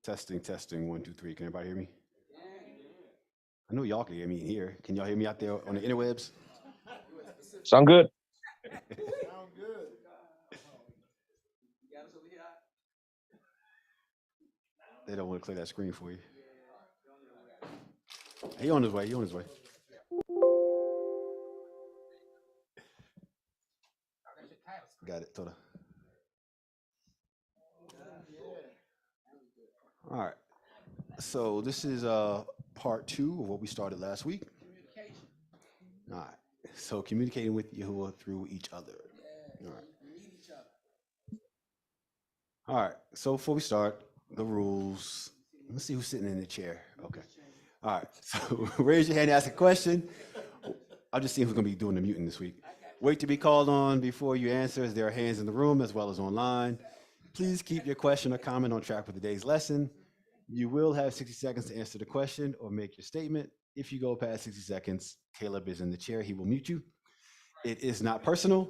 Testing, testing, 1, 2, 3. Can everybody hear me? I know y'all can hear me in here. Can y'all hear me out there on the interwebs? Sound good? They don't want to clear that screen for you. He on his way. He on his way. Got it, Toda. All right. So this is part 2 of what we started last week. All right. So communicating with Yahuah through each other. All right. All right. So before we start, the rules. Let's see who's sitting in the chair. Okay. All right. So raise your hand and ask a question. I'll just see who's going to be doing the muting this week. Wait to be called on before you answer, as there are hands in the room as well as online. Please keep your question or comment on track with the day's lesson. You will have 60 seconds to answer the question or make your statement. If you go past 60 seconds, Caleb is in the chair. He will mute you. It is not personal.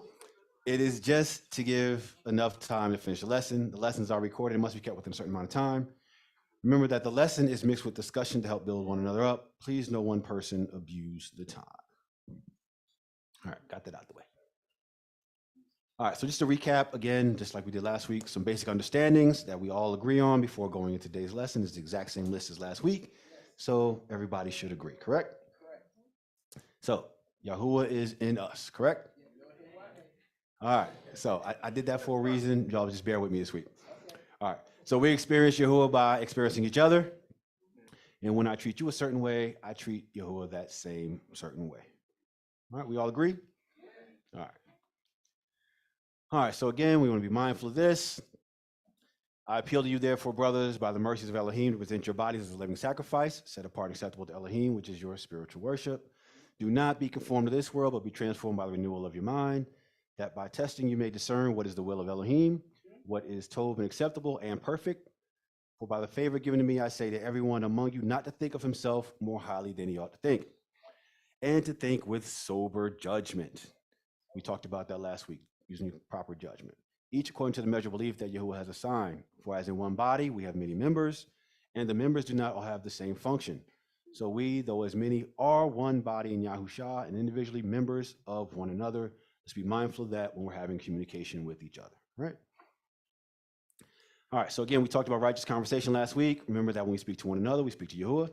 It is just to give enough time to finish the lesson. The lessons are recorded and must be kept within a certain amount of time. Remember that the lesson is mixed with discussion to help build one another up. Please no one person abuse the time. All right, got that out of the way. All right, so just to recap again, just like we did last week, some basic understandings that we all agree on before going into today's lesson is the exact same list as last week. So everybody should agree, correct? So Yahuah is in us, correct? All right, so I did that for a reason. Y'all just bear with me this week. All right, so we experience Yahuah by experiencing each other. And when I treat you a certain way, I treat Yahuah that same certain way. All right, we all agree? All right. All right, so again, we want to be mindful of this. I appeal to you, therefore, brothers, by the mercies of Elohim, to present your bodies as a living sacrifice, set apart and acceptable to Elohim, which is your spiritual worship. Do not be conformed to this world, but be transformed by the renewal of your mind, that by testing you may discern what is the will of Elohim, what is tov and acceptable and perfect. For by the favor given to me, I say to everyone among you not to think of himself more highly than he ought to think, and to think with sober judgment. We talked about that last week, using proper judgment. Each according to the measure of belief that Yahuah has assigned. For as in one body, we have many members, and the members do not all have the same function. So we, though as many, are one body in Yahushua and individually members of one another. Let's be mindful of that when we're having communication with each other, right? All right, so again, we talked about righteous conversation last week. Remember that when we speak to one another, we speak to Yahuah.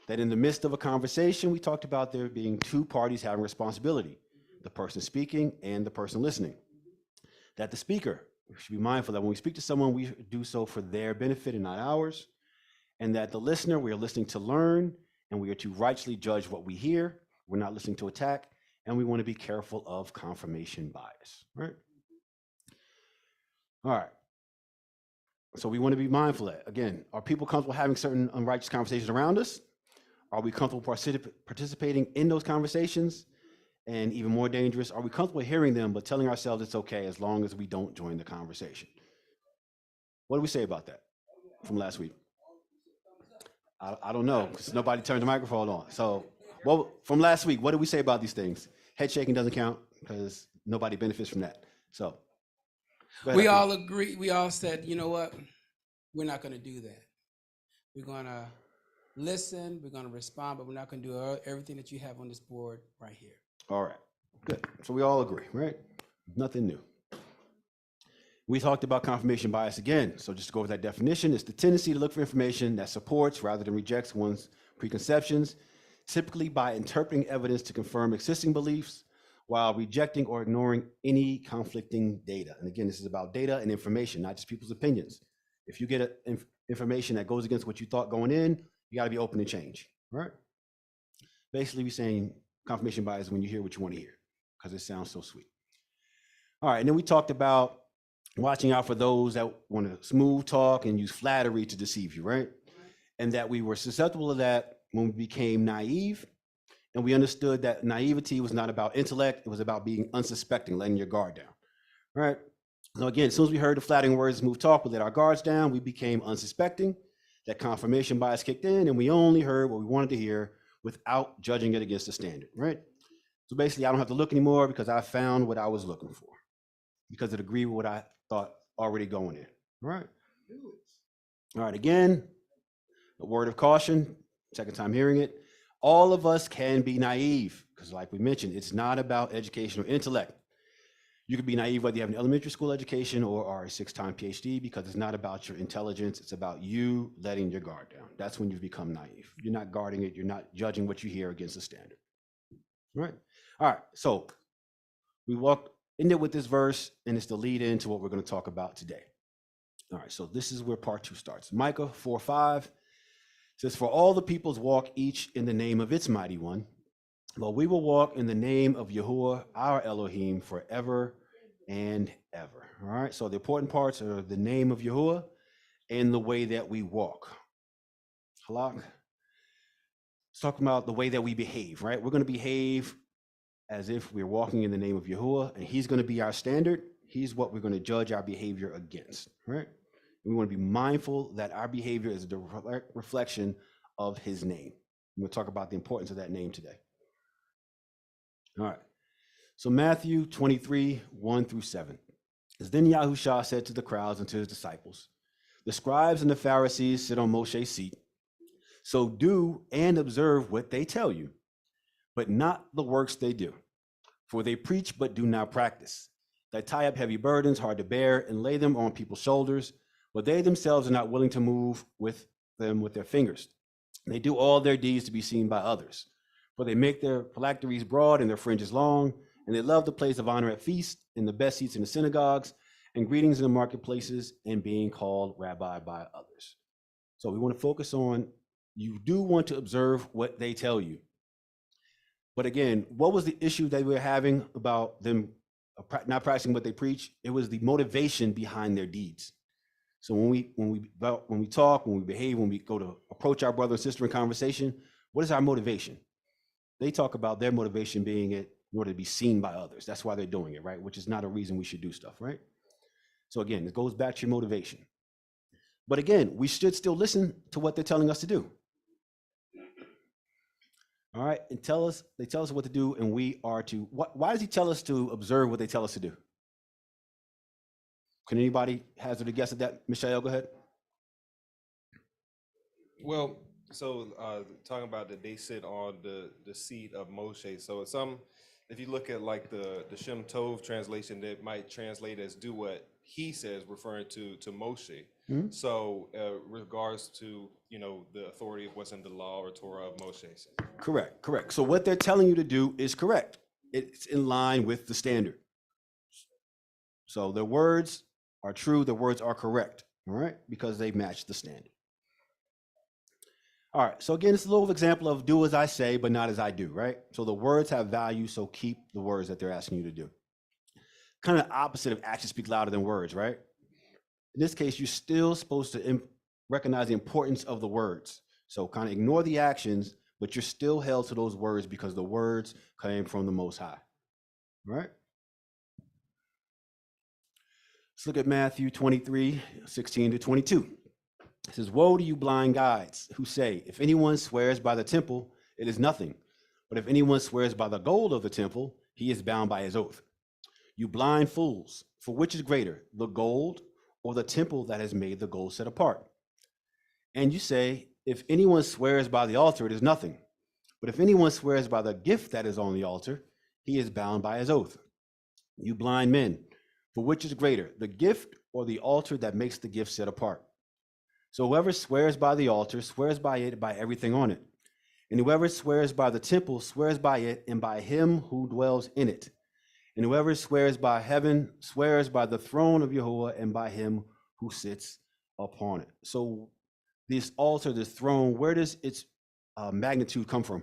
That in the midst of a conversation, we talked about there being two parties having responsibility, the person speaking and the person listening. That the speaker, we should be mindful that when we speak to someone, we do so for their benefit and not ours. And that the listener, we are listening to learn, and we are to righteously judge what we hear. We're not listening to attack, and we want to be careful of confirmation bias, right? All right. So we want to be mindful of that. Again, are people comfortable having certain unrighteous conversations around us? Are we comfortable participating in those conversations? And even more dangerous, are we comfortable hearing them but telling ourselves it's okay as long as we don't join the conversation? What do we say about that from last week? I don't know, because nobody turned the microphone on. So from last week, what did we say about these things? Head shaking doesn't count because nobody benefits from that. So we all agree. We all said, you know what? We're not going to do that. We're going to listen. We're going to respond, but we're not going to do everything that you have on this board right here. All right, good. So we all agree, right? Nothing new. We talked about confirmation bias again. So just to go over that definition, it's the tendency to look for information that supports rather than rejects one's preconceptions, typically by interpreting evidence to confirm existing beliefs while rejecting or ignoring any conflicting data. And again, this is about data and information, not just people's opinions. If you get information that goes against what you thought going in, you got to be open to change, right? Basically, we're saying confirmation bias is when you hear what you want to hear because it sounds so sweet. All right, and then we talked about watching out for those that want to smooth talk and use flattery to deceive you, right? And that we were susceptible to that when we became naive, and we understood that naivety was not about intellect, it was about being unsuspecting, letting your guard down, right? So again, as soon as we heard the flattering words, smooth talk, we let our guards down, we became unsuspecting, that confirmation bias kicked in, and we only heard what we wanted to hear without judging it against the standard, right? So basically, I don't have to look anymore because I found what I was looking for, because it agreed with what I thought already going in, right? All right, again, a word of caution, second time hearing it. All of us can be naive because, like we mentioned, it's not about education or intellect. You could be naive whether you have an elementary school education or are a 6-time PhD because it's not about your intelligence. It's about you letting your guard down. That's when you become naive. You're not guarding it. You're not judging what you hear against the standard. Right? All right. So we walk in there with this verse, and it's the lead into what we're going to talk about today. All right. So this is where part 2 starts. Micah 4:5 says, "For all the peoples walk each in the name of its mighty one, but we will walk in the name of Yahuah, our Elohim, forever and ever." All right. So the important parts are the name of Yahuah and the way that we walk. Halak. Let's talk about the way that we behave, right? We're going to behave as if we're walking in the name of Yahuah, and he's going to be our standard. He's what we're going to judge our behavior against, right? And we want to be mindful that our behavior is a direct reflection of his name. We'll talk about the importance of that name today. All right. So Matthew 23, 1-7. Then Yahushua said to the crowds and to his disciples, "The scribes and the Pharisees sit on Moshe's seat. So do and observe what they tell you, but not the works they do. For they preach but do not practice. They tie up heavy burdens, hard to bear, and lay them on people's shoulders, but they themselves are not willing to move with them with their fingers. They do all their deeds to be seen by others. For they make their phylacteries broad and their fringes long, and they love the place of honor at feasts, and the best seats in the synagogues, and greetings in the marketplaces, and being called rabbi by others." So we want to focus on, you do want to observe what they tell you. But again, what was the issue that we were having about them not practicing what they preach? It was the motivation behind their deeds. So when we talk, when we behave, when we go to approach our brother and sister in conversation, what is our motivation? They talk about their motivation being it in order to be seen by others. That's why they're doing it, right? Which is not a reason we should do stuff, right? So again, it goes back to your motivation. But again, we should still listen to what they're telling us to do. All right, and they tell us what to do, and we are to, why does he tell us to observe what they tell us to do? Can anybody hazard a guess at that? Michelle, go ahead. Well, so talking about that they sit on the seat of Moshe. So if you look at like the Shem Tov translation, that might translate as "do what he says," referring to Moshe. Mhm. So regards to the authority of what's in the law or Torah of Moshe. Correct. So what they're telling you to do is correct. It's in line with the standard. So their words are true. Their words are correct. All right, because they match the standard. All right, so again, it's a little example of do as I say, but not as I do, right? So the words have value, so keep the words that they're asking you to do. Kind of opposite of actions speak louder than words, right? In this case, you're still supposed to recognize the importance of the words. So kind of ignore the actions, but you're still held to those words because the words came from the Most High, right? Let's look at Matthew 23, 16-22. It says, "Woe to you blind guides who say, if anyone swears by the temple, it is nothing. But if anyone swears by the gold of the temple, he is bound by his oath. You blind fools, for which is greater, the gold or the temple that has made the gold set apart? And you say, if anyone swears by the altar, it is nothing. But if anyone swears by the gift that is on the altar, he is bound by his oath. You blind men, for which is greater, the gift or the altar that makes the gift set apart? So whoever swears by the altar swears by it, by everything on it. And whoever swears by the temple swears by it and by him who dwells in it. And whoever swears by heaven swears by the throne of Yahuah and by him who sits upon it." So this altar, this throne, where does its magnitude come from?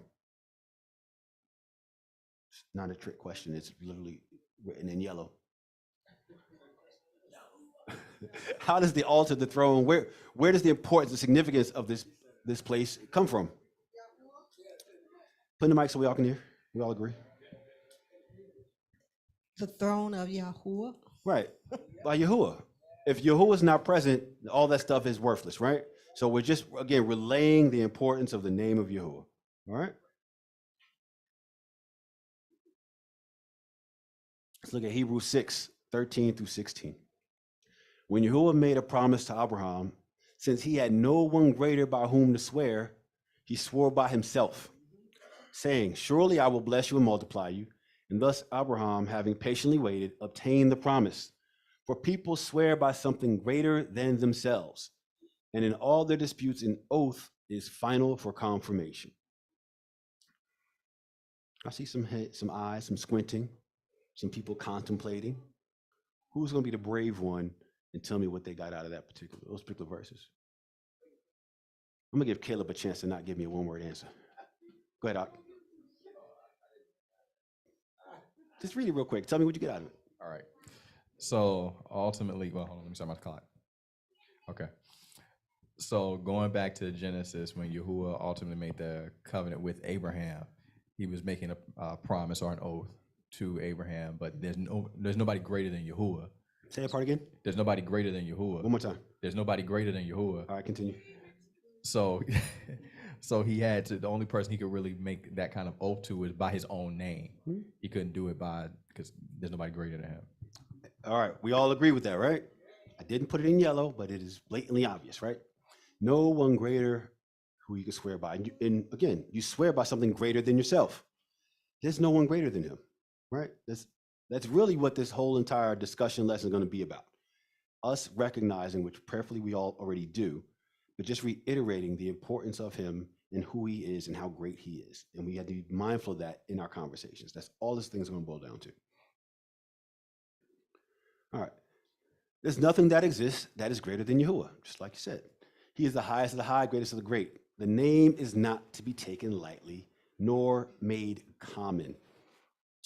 It's not a trick question. It's literally written in yellow. How does the altar, the throne, where does the importance, the significance of this place come from? Put in the mic so we all can hear. We all agree. The throne of Yahuah. Right, by Yahuah. If Yahuah is not present, all that stuff is worthless, right? So we're just, again, relaying the importance of the name of Yahuah, all right? Let's look at Hebrews 6, 13-16. When Yahuah made a promise to Abraham, Since he had no one greater by whom to swear, he swore by himself, saying, surely I will bless you and multiply you. And thus Abraham, having patiently waited, obtained the promise. For people swear by something greater than themselves, and in all their disputes an oath is final for confirmation. I see some head, some eyes, some squinting, some people contemplating. Who's going to be the brave one and tell me what they got out of those particular verses? I'm going to give Caleb a chance to not give me a one-word answer. Go ahead, Doc. Just read it real quick. Tell me what you get out of it. All right. So ultimately, well, hold on, let me start my clock. Okay. So going back to Genesis, when Yahuah ultimately made the covenant with Abraham, he was making a promise or an oath to Abraham, but there's nobody greater than Yahuah. Say that part again. There's nobody greater than Yahuah. One more time. There's nobody greater than Yahuah. All right, continue. So, so he had to. The only person he could really make that kind of oath to is by his own name. Hmm. He couldn't do it because there's nobody greater than him. All right, we all agree with that, right? I didn't put it in yellow, but it is blatantly obvious, right? No one greater who you can swear by. And again, you swear by something greater than yourself. There's no one greater than him, right? That's really what this whole entire discussion lesson is going to be about. Us recognizing, which prayerfully we all already do, but just reiterating the importance of him and who he is and how great he is. And we have to be mindful of that in our conversations. That's all this thing's going to boil down to. All right. There's nothing that exists that is greater than Yahuah, just like you said. He is the highest of the high, greatest of the great. The name is not to be taken lightly, nor made common.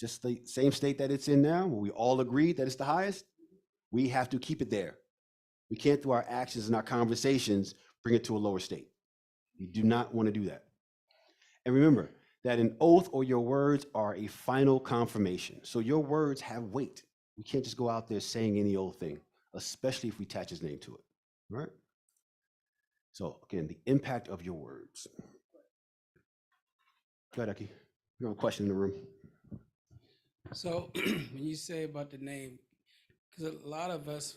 Just the same state that it's in now, where we all agree that it's the highest, we have to keep it there. We can't, through our actions and our conversations, bring it to a lower state. We do not want to do that. And remember that an oath or your words are a final confirmation. So your words have weight. We can't just go out there saying any old thing, especially if we attach his name to it, all right? So again, the impact of your words. Go ahead, Aki. We have a question in the room. So when you say about the name, because a lot of us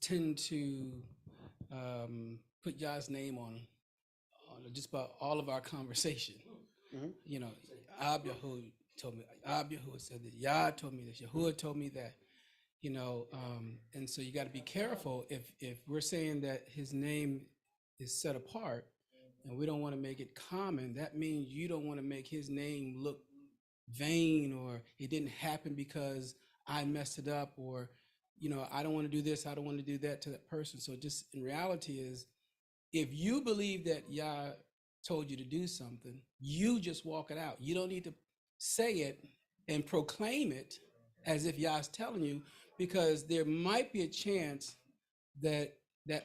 tend to put Yah's name on just about all of our conversation. Mm-hmm. You know, Lamadyahu told me, Lamadyahu said that, Yah told me this, Yahuah told me that, you know, and so you got to be careful if we're saying that his name is set apart and we don't want to make it common, that means you don't want to make his name look vain, or it didn't happen because I messed it up, or, you know, I don't want to do this, I don't want to do that to that person. So just in reality is, if you believe that Yah told you to do something, you just walk it out. You don't need to say it and proclaim it as if Yah's telling you, because there might be a chance that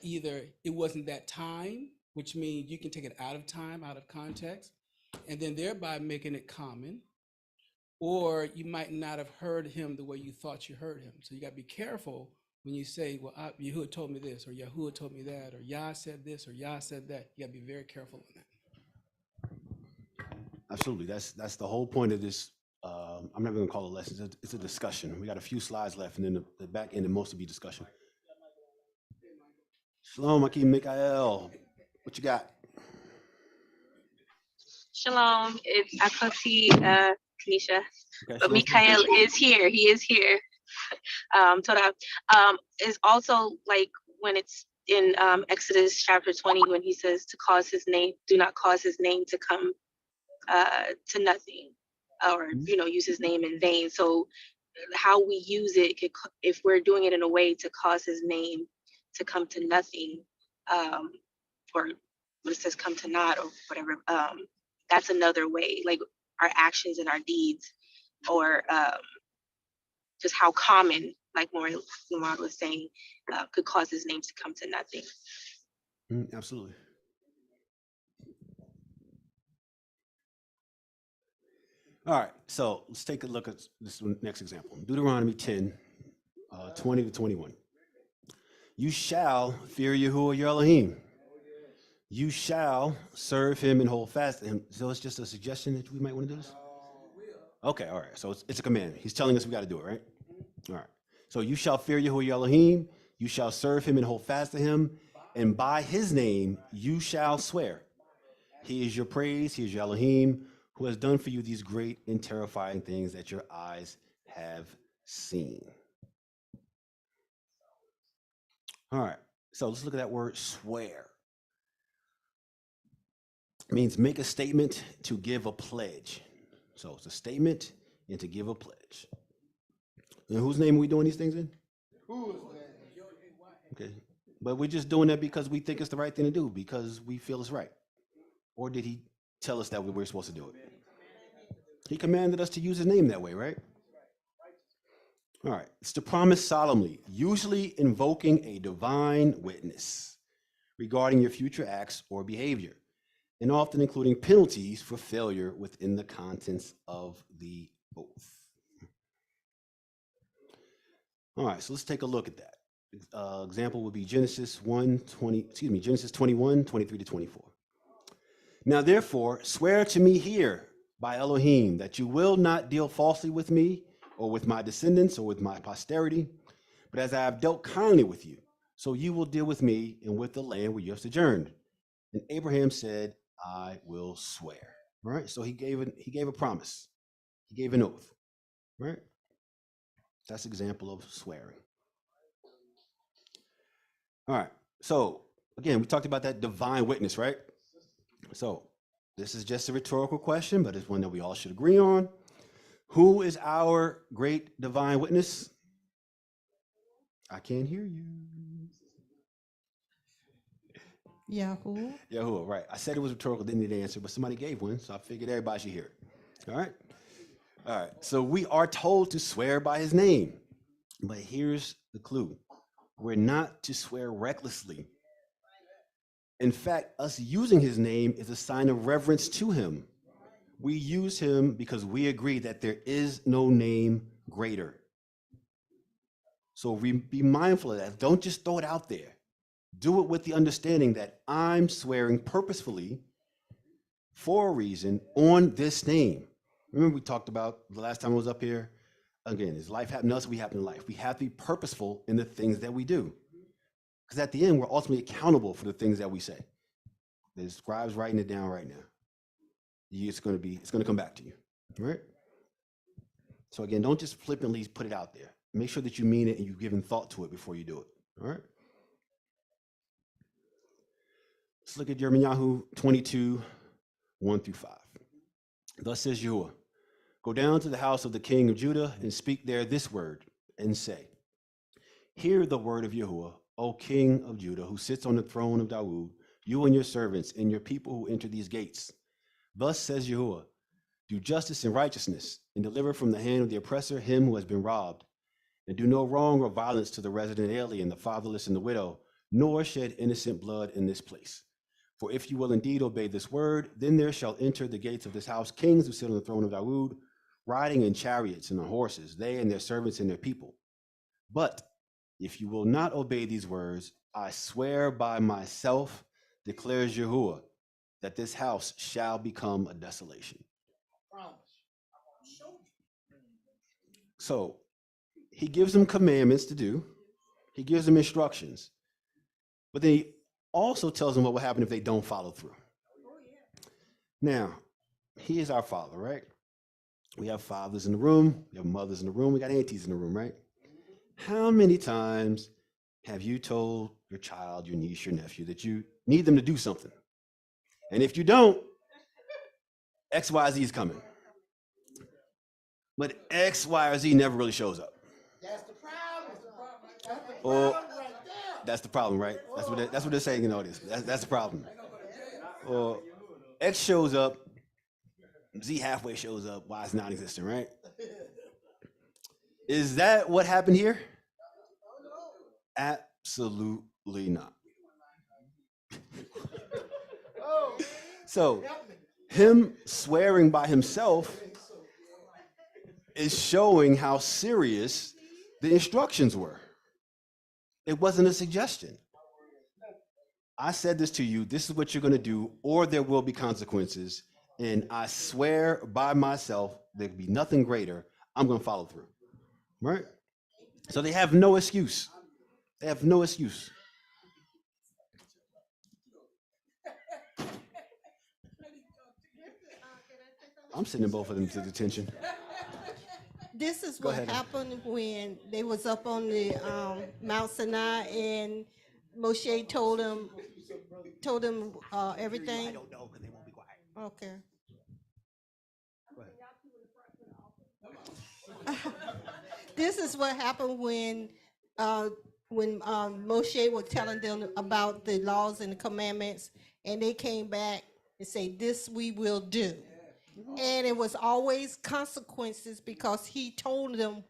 either it wasn't that time, which means you can take it out of time, out of context, and then thereby making it common, or you might not have heard him the way you thought you heard him. So you got to be careful when you say, well, Yahuah told me this, or Yahuah told me that, or Yah said this, or Yah said that. You got to be very careful on that. Absolutely. That's the whole point of this. I'm never going to call it a lesson. It's a discussion. We got a few slides left, and then the back end, and most will be discussion. Shalom, Sharat Miyka'al. What you got? Shalom, it's Akoti Kanisha, Okay, but shalom. Miyka'al is here. He is here. Torah is also like when it's in Exodus chapter 20 when he says to cause his name, do not cause his name to come to nothing, or use his name in vain. So how we use it, if we're doing it in a way to cause his name to come to nothing, or when it says come to naught or whatever, that's another way, like our actions and our deeds, or just how common, like Lamar was saying, could cause his name to come to nothing. Absolutely. All right, so let's take a look at this next example. Deuteronomy 10, 20 to 21. You shall fear Yahuah your Elohim. You shall serve him and hold fast to him. So it's just a suggestion that we might want to do this? Okay, all right. So it's a command. He's telling us we got to do it, right? All right. So you shall fear Yahuah your Elohim. You shall serve him and hold fast to him. and by his name you shall swear. He is your praise, he is your Elohim, who has done for you these great and terrifying things that your eyes have seen. All right, so let's look at that word swear. It means make a statement, to give a pledge. So it's a statement and to give a pledge. In whose name are we doing these things in? Okay, but we're just doing that because we think it's the right thing to do, because we feel it's right. Or did he tell us that we were supposed to do it? He commanded us to use his name that way, right? All right, it's to promise solemnly, usually invoking a divine witness regarding your future acts or behavior, and often including penalties for failure within the contents of the oath. All right, so let's take a look at that. Example would be Genesis 21, 23 to 24. Now therefore, swear to me here by Elohim that you will not deal falsely with me, or with my descendants, or with my posterity, but as I have dealt kindly with you, so you will deal with me and with the land where you have sojourned. And Abraham said, I will swear. All right, so he gave a promise. He gave an oath. Right? That's an example of swearing. All right, so again, we talked about that divine witness, right? So this is just a rhetorical question, but it's one that we all should agree on. Who is our great divine witness? I can't hear you. Yahuah. Yahuah, right. I said it was rhetorical, didn't need an answer, but somebody gave one, so I figured everybody should hear it. All right? All right, so we are told to swear by his name, but here's the clue. We're not to swear recklessly. In fact, us using his name is a sign of reverence to him. We use him because we agree that there is no name greater. So be mindful of that. Don't just throw it out there. Do it with the understanding that I'm swearing purposefully for a reason on this name. Remember we talked about the last time I was up here? Again, is life happen to us? We happen in life. We have to be purposeful in the things that we do. Because at the end, we're ultimately accountable for the things that we say. The scribe's writing it down right now. It's going to come back to you, right? So again, don't just flippantly put it out there. Make sure that you mean it and you've given thought to it before you do it, all right? Let's look at Yahuah 22, 1 through 5. Thus says Yahuah, go down to the house of the king of Judah and speak there this word and say, hear the word of Yahuah, O king of Judah, who sits on the throne of Dawood, you and your servants and your people who enter these gates. Thus says Yahuah, do justice and righteousness, and deliver from the hand of the oppressor him who has been robbed, and do no wrong or violence to the resident alien, the fatherless, and the widow, nor shed innocent blood in this place. For if you will indeed obey this word, then there shall enter the gates of this house kings who sit on the throne of Dawood, riding in chariots and on horses, they and their servants and their people. But if you will not obey these words, I swear by myself, declares Yahuah, that this house shall become a desolation. So he gives them commandments to do. He gives them instructions. But then he also tells them what will happen if they don't follow through. Now, he is our father, right? We have fathers in the room. We have mothers in the room. We got aunties in the room, right? How many times have you told your child, your niece, your nephew that you need them to do something? And if you don't, X, Y, Z is coming. But X, Y, or Z never really shows up. That's the problem. Or that's the problem, right? That's what they're saying in all this. That's the problem. Or X shows up, Z halfway shows up, Y is non-existent, right? Is that what happened here? Absolutely not. So him swearing by himself is showing how serious the instructions were. It wasn't a suggestion. I said this to you, this is what you're going to do, or there will be consequences. And I swear by myself, there'll be nothing greater. I'm going to follow through. Right? So they have no excuse. They have no excuse. I'm sending both of them to detention. This is Go what ahead. happened when they was up on the Mount Sinai and Moshe told them everything. I don't know because they won't be quiet. Okay. Go ahead. This is what happened when Moshe was telling them about the laws and the commandments, and they came back and say, "This we will do," and it was always consequences because he told them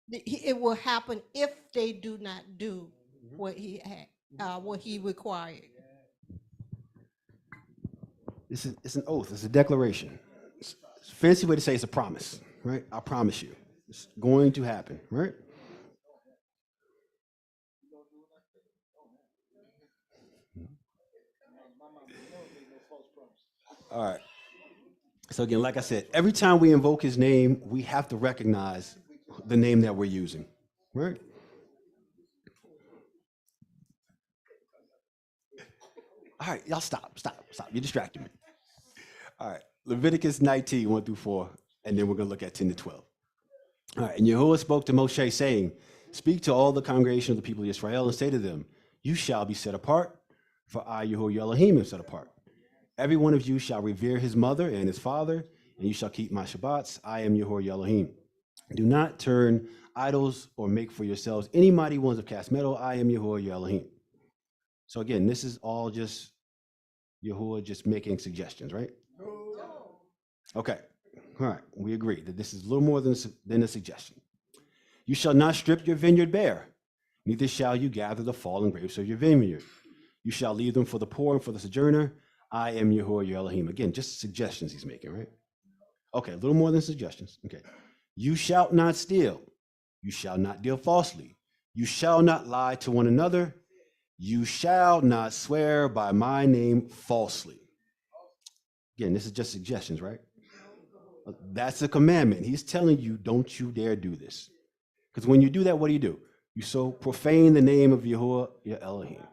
it will happen if they do not do what he had, what he required. It's an oath. It's a declaration. It's a fancy way to say it's a promise, right? I promise you, it's going to happen, right? All right. So again, like I said, every time we invoke his name, we have to recognize the name that we're using, right? All right, y'all stop. You distracted me. All right, Leviticus 19, 1 through 4, and then we're going to look at 10 to 12. All right, and Yahuah spoke to Moshe, saying, "Speak to all the congregation of the people of Israel and say to them, you shall be set apart, for I, Yahuah your Elohim, am set apart. Every one of you shall revere his mother and his father, and you shall keep my Shabbats. I am Yahuah your Elohim. Do not turn idols or make for yourselves any mighty ones of cast metal. I am Yahuah your Elohim." So again, this is all just Yahuah just making suggestions, right? Okay, all right, we agree that this is a little more than a suggestion. "You shall not strip your vineyard bare, neither shall you gather the fallen grapes of your vineyard. You shall leave them for the poor and for the sojourner. I am Yahuah your Elohim." Again, just suggestions he's making, right? Okay, a little more than suggestions. Okay. "You shall not steal. You shall not deal falsely. You shall not lie to one another. You shall not swear by my name falsely." Again, this is just suggestions, right? That's a commandment. He's telling you, don't you dare do this. Because when you do that, what do? You so profane the name of Yahuah your Elohim.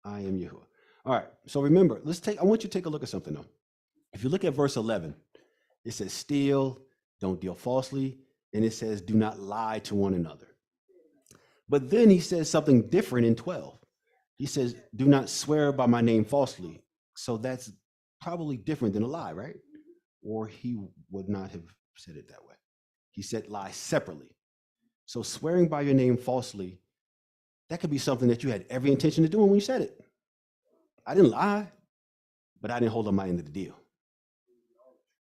I am Yahuah. All right, so remember, I want you to take a look at something though. If you look at verse 11, it says steal, don't deal falsely, and it says do not lie to one another. But then he says something different in 12. He says, do not swear by my name falsely. So that's probably different than a lie, right? Or he would not have said it that way. He said lie separately. So swearing by your name falsely, that could be something that you had every intention of doing when you said it. I didn't lie, but I didn't hold up my end of the deal.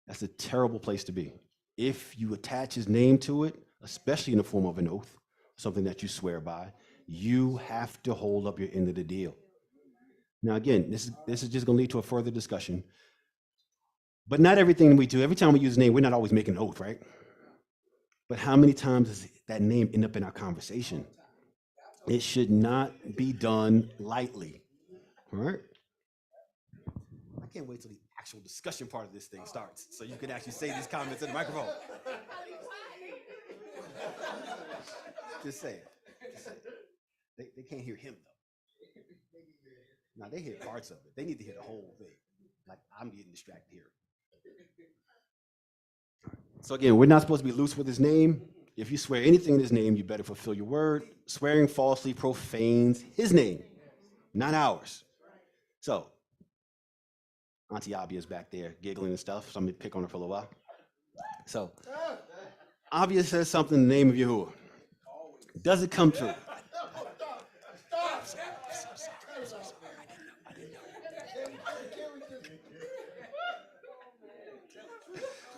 That's a terrible place to be. If you attach his name to it, especially in the form of an oath, something that you swear by, you have to hold up your end of the deal. Now, again, this is just going to lead to a further discussion. But not everything we do, every time we use a name, we're not always making an oath, right? But how many times does that name end up in our conversation? It should not be done lightly, all right? I can't wait till the actual discussion part of this thing starts so you can actually say these comments in the microphone. Just say it. They can't hear him, though. No, they hear parts of it. They need to hear the whole thing. Like, I'm getting distracted here. So again, we're not supposed to be loose with his name. If you swear anything in his name, you better fulfill your word. Swearing falsely profanes his name, not ours. So, Auntie Abby is back there giggling and stuff, so I'm going to pick on her for a little while. So, Abby says something in the name of Yahuah. Does it come true?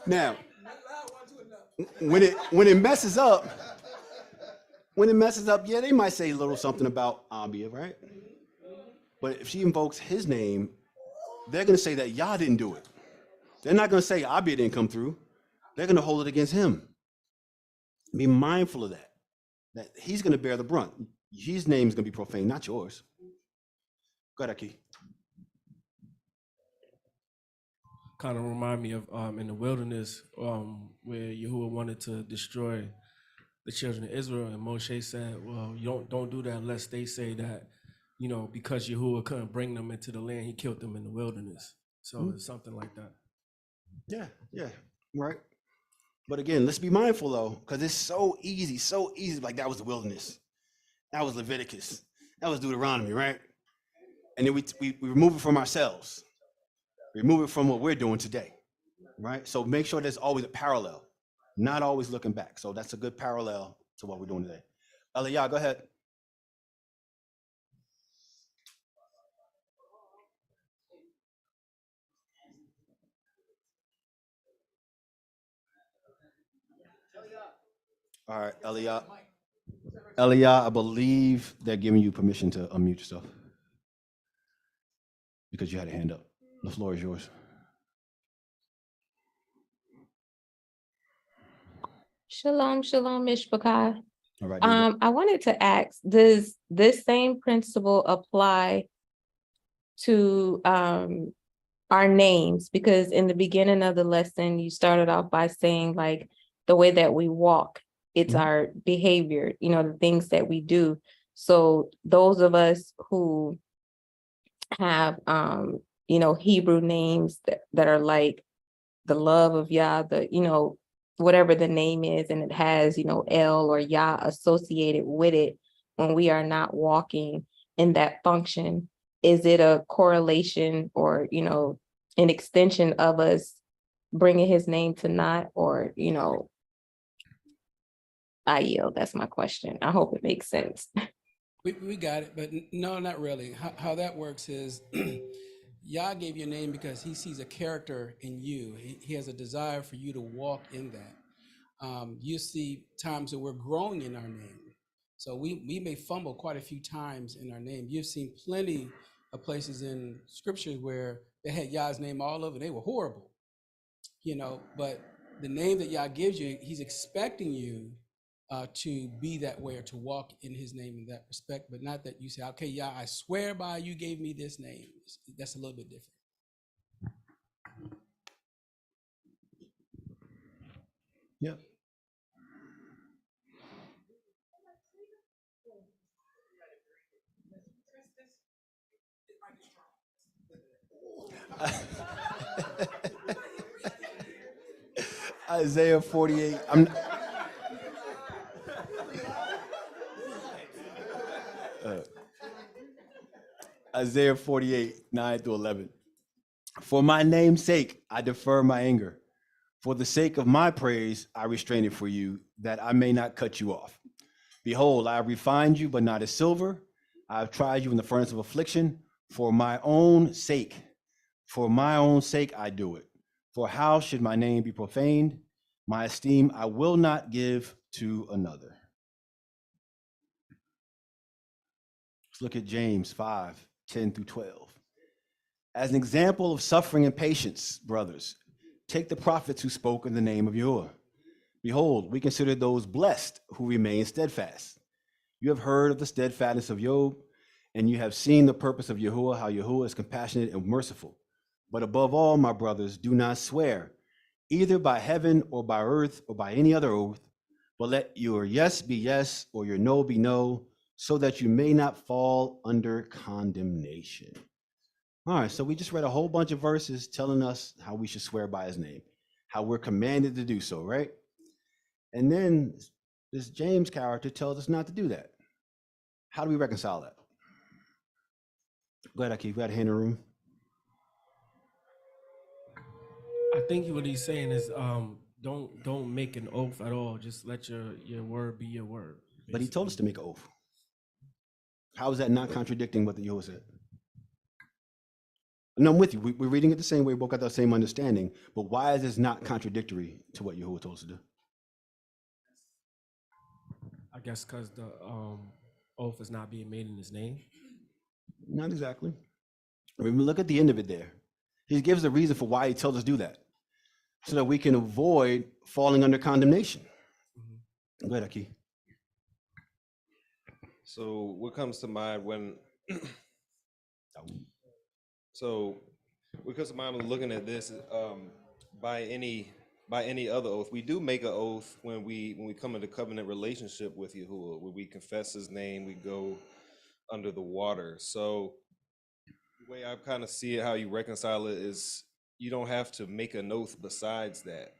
Now, when it messes up, yeah, they might say a little something about Abia, right? But if she invokes his name, they're going to say that Yah didn't do it. They're not going to say Abia didn't come through. They're going to hold it against him. Be mindful of that he's going to bear the brunt. His name is going to be profane, not yours. Go ahead, Aki. Kind of remind me of in the wilderness where Yahuwah wanted to destroy the children of Israel, and Moshe said, well, you don't do that unless they say that, because Yahuwah couldn't bring them into the land, he killed them in the wilderness. So it's something like that. Yeah, right. But again, let's be mindful though, because it's so easy. Like that was the wilderness, that was Leviticus, that was Deuteronomy, right? And then we remove it from ourselves, remove it from what we're doing today, right? So make sure there's always a parallel, not always looking back. So that's a good parallel to what we're doing today. Aliyah, go ahead. All right, Aliyah. Aliyah, I believe they're giving you permission to unmute yourself because you had a hand up. The floor is yours. Shalom, shalom, Mishpakai. All right, there you go. I wanted to ask, does this same principle apply to our names? Because in the beginning of the lesson, you started off by saying like the way that we walk, it's our behavior, the things that we do. So those of us who have Hebrew names that are like the love of Yah, whatever the name is, and it has, El or Yah associated with it, when we are not walking in that function, is it a correlation or, an extension of us bringing his name to naught? Or, I yield. That's my question. I hope it makes sense. We got it, but no, not really. How that works is Yah gave you a name because he sees a character in you. He has a desire for you to walk in that. You see times that we're growing in our name. So we may fumble quite a few times in our name. You've seen plenty of places in scriptures where they had Yah's name all over. They were horrible, but the name that Yah gives you, he's expecting you to be that way or to walk in his name in that respect, but not that you say, okay, Yah, I swear by you gave me this name. That's a little bit different. Yep. Isaiah 48. Isaiah 48, 9 through 11. For my name's sake, I defer my anger. For the sake of my praise, I restrain it for you, that I may not cut you off. Behold, I have refined you, but not as silver. I have tried you in the furnace of affliction. For my own sake, I do it. For how should my name be profaned? My esteem I will not give to another. Let's look at James 5, 10 through 12. As an example of suffering and patience, brothers, take the prophets who spoke in the name of Yahuah. Behold, we consider those blessed who remain steadfast. You have heard of the steadfastness of Job, and you have seen the purpose of Yahuah, how Yahuah is compassionate and merciful. But above all, my brothers, do not swear, either by heaven or by earth or by any other oath, but let your yes be yes or your no be no, so that you may not fall under condemnation. All right, so we just read a whole bunch of verses telling us how we should swear by his name, how we're commanded to do so, right? And then this James character tells us not to do that. How do we reconcile that? Go ahead, Akeem. We got a hand in the room. I think what he's saying is don't make an oath at all. Just let your word be your word. Basically. But he told us to make an oath. How is that not contradicting what the Yahuah said? No, I'm with you. We're reading it the same way. We both got the same understanding. But why is this not contradictory to what Yahuah told us to do? I guess because the oath is not being made in his name. Not exactly. When we look at the end of it there, he gives a reason for why he tells us to do that, so that we can avoid falling under condemnation. Mm-hmm. Go ahead, Aki. So what comes to mind when looking at this, by any other oath, we do make an oath when we come into covenant relationship with Yahuah, where we confess his name, we go under the water. So the way I kind of see it, how you reconcile it is you don't have to make an oath besides that.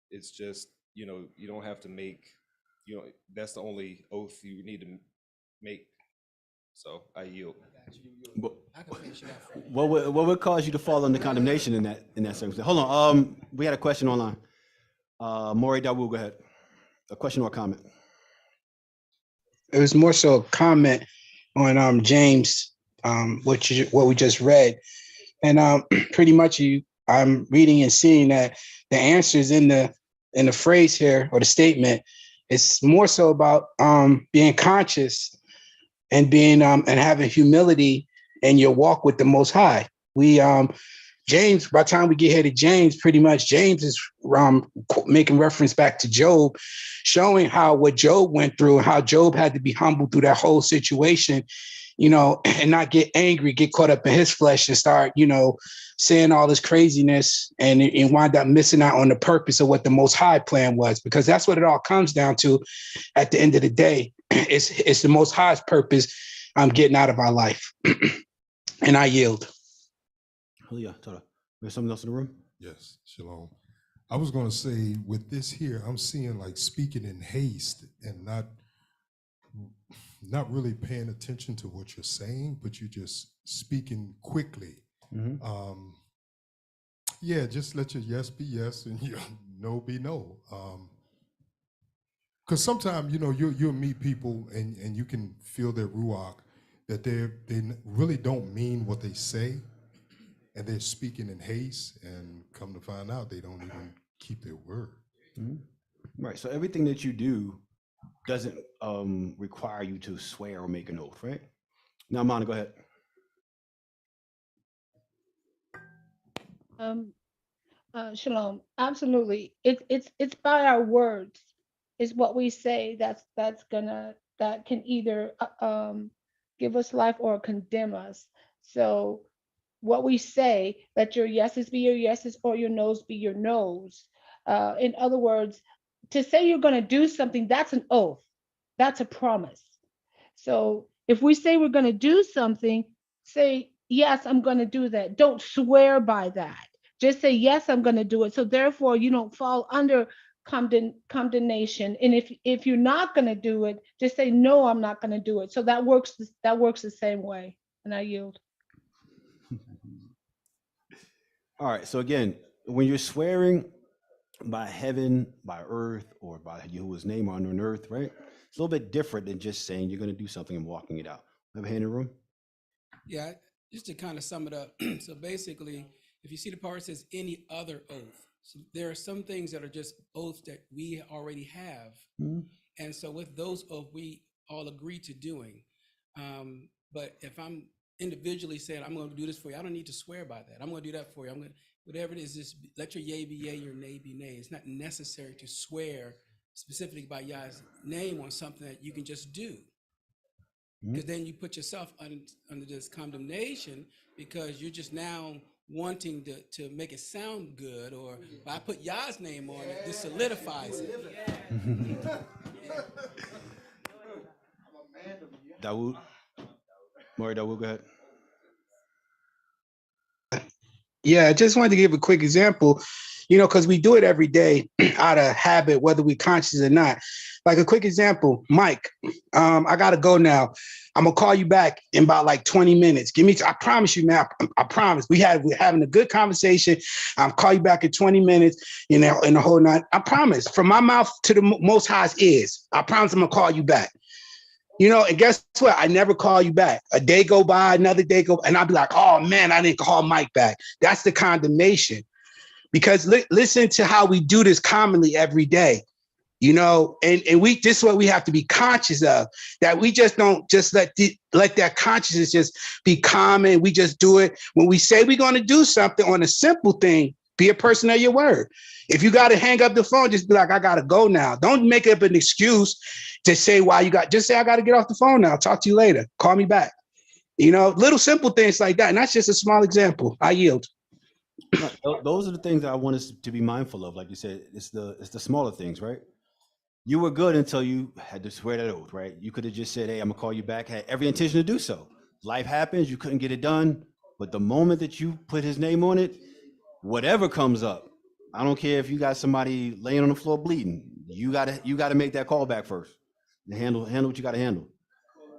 It's just, you know, you don't have to make, you know, that's the only oath you need to make. So I yield. I can finish it up. What would cause you to fall under condemnation in that circumstance? Hold on. We had a question online. Maury Dawu, go ahead. A question or a comment? It was more so a comment on James, what we just read, and pretty much I'm reading and seeing that the answers in the phrase here or the statement. It's more so about being conscious and being and having humility in your walk with the Most High. We James, by the time we get here to James, pretty much James is making reference back to Job, showing how what Job went through, how Job had to be humble through that whole situation, you know, and not get angry, get caught up in his flesh and start, you know, saying all this craziness and wind up missing out on the purpose of what the Most High plan was, because that's what it all comes down to at the end of the day. It's the Most High's purpose I'm getting out of our life. And I yield. Oh yeah, Toda. There's something else in the room? Yes, shalom. I was going to say with this here, I'm seeing like speaking in haste and not really paying attention to what you're saying, but you're just speaking quickly. Mm-hmm. Yeah, just let your yes be yes and your no be no. Because sometimes, you know, you'll meet people and you can feel their ruach, that they really don't mean what they say, and they're speaking in haste, and come to find out they don't even keep their word. Mm-hmm. Right. So everything that you do doesn't require you to swear or make an oath, right? Now, Mana, go ahead. Shalom. Absolutely. It's by our words. It's what we say that can either give us life or condemn us. So what we say, let your yeses be your yeses or your noes be your noes. In other words, to say you're going to do something, that's an oath. That's a promise. So if we say we're going to do something, say, yes, I'm going to do that. Don't swear by that. Just say, yes, I'm going to do it. So therefore, you don't fall under condemnation. And if you're not going to do it, just say, no, I'm not going to do it. So that works the same way. And I yield. All right. So again, when you're swearing by heaven, by earth, or by Yahuwah's name on earth, right? It's a little bit different than just saying you're going to do something and walking it out. Have a hand in the room? Yeah, just to kind of sum it up. So basically, if you see the part that says any other oath, so there are some things that are just oaths that we already have. Mm-hmm. And so with those oaths, we all agree to doing. But if I'm individually saying, I'm going to do this for you, I don't need to swear by that. I'm going to do that for you. I'm going to, whatever it is, just let your yea be yea, your nay be nay. It's not necessary to swear specifically by Yah's name on something that you can just do. Because then you put yourself under this condemnation, because you're just now wanting to make it sound good, or if I put Yah's name on it, this solidifies it. Dawood? Maury Dawood, go ahead. Yeah, I just wanted to give a quick example, you know, because we do it every day out of habit, whether we're conscious or not. Like a quick example, Mike, I got to go now. I'm going to call you back in about like 20 minutes. I promise you, man, I promise. We're having a good conversation. I'll call you back in 20 minutes, you know, in the whole night. I promise, from my mouth to the Most High's ears, I promise I'm going to call you back. You know, and guess what? I never call you back. A day go by, another day go, and I'll be like, oh man, I didn't call Mike back. That's the condemnation. Because listen to how we do this commonly every day, you know, and this is what we have to be conscious of, that we just don't just let that consciousness just be common. We just do it. When we say we're going to do something on a simple thing, be a person of your word. If you got to hang up the phone, just be like, I got to go now. Don't make up an excuse to say just say, I got to get off the phone now. Talk to you later. Call me back. You know, little simple things like that. And that's just a small example. I yield. Right. Those are the things that I want us to be mindful of. Like you said, it's the smaller things, right? You were good until you had to swear that oath, right? You could have just said, hey, I'm gonna call you back, had every intention to do so. Life happens, you couldn't get it done. But the moment that you put his name on it, whatever comes up, I don't care if you got somebody laying on the floor bleeding. You gotta make that call back first and handle what you gotta handle.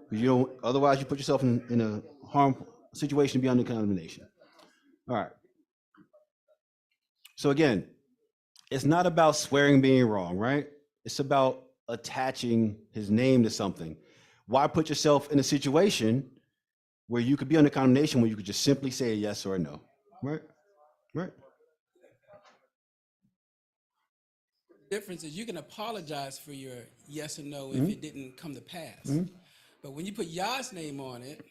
Because you don't, otherwise you put yourself in a harmful situation to be under condemnation. All right. So again, it's not about swearing being wrong, right? It's about attaching his name to something. Why put yourself in a situation where you could be under condemnation when you could just simply say a yes or a no, right? Right. Difference is you can apologize for your yes or no if it didn't come to pass. But when you put Yah's name on it,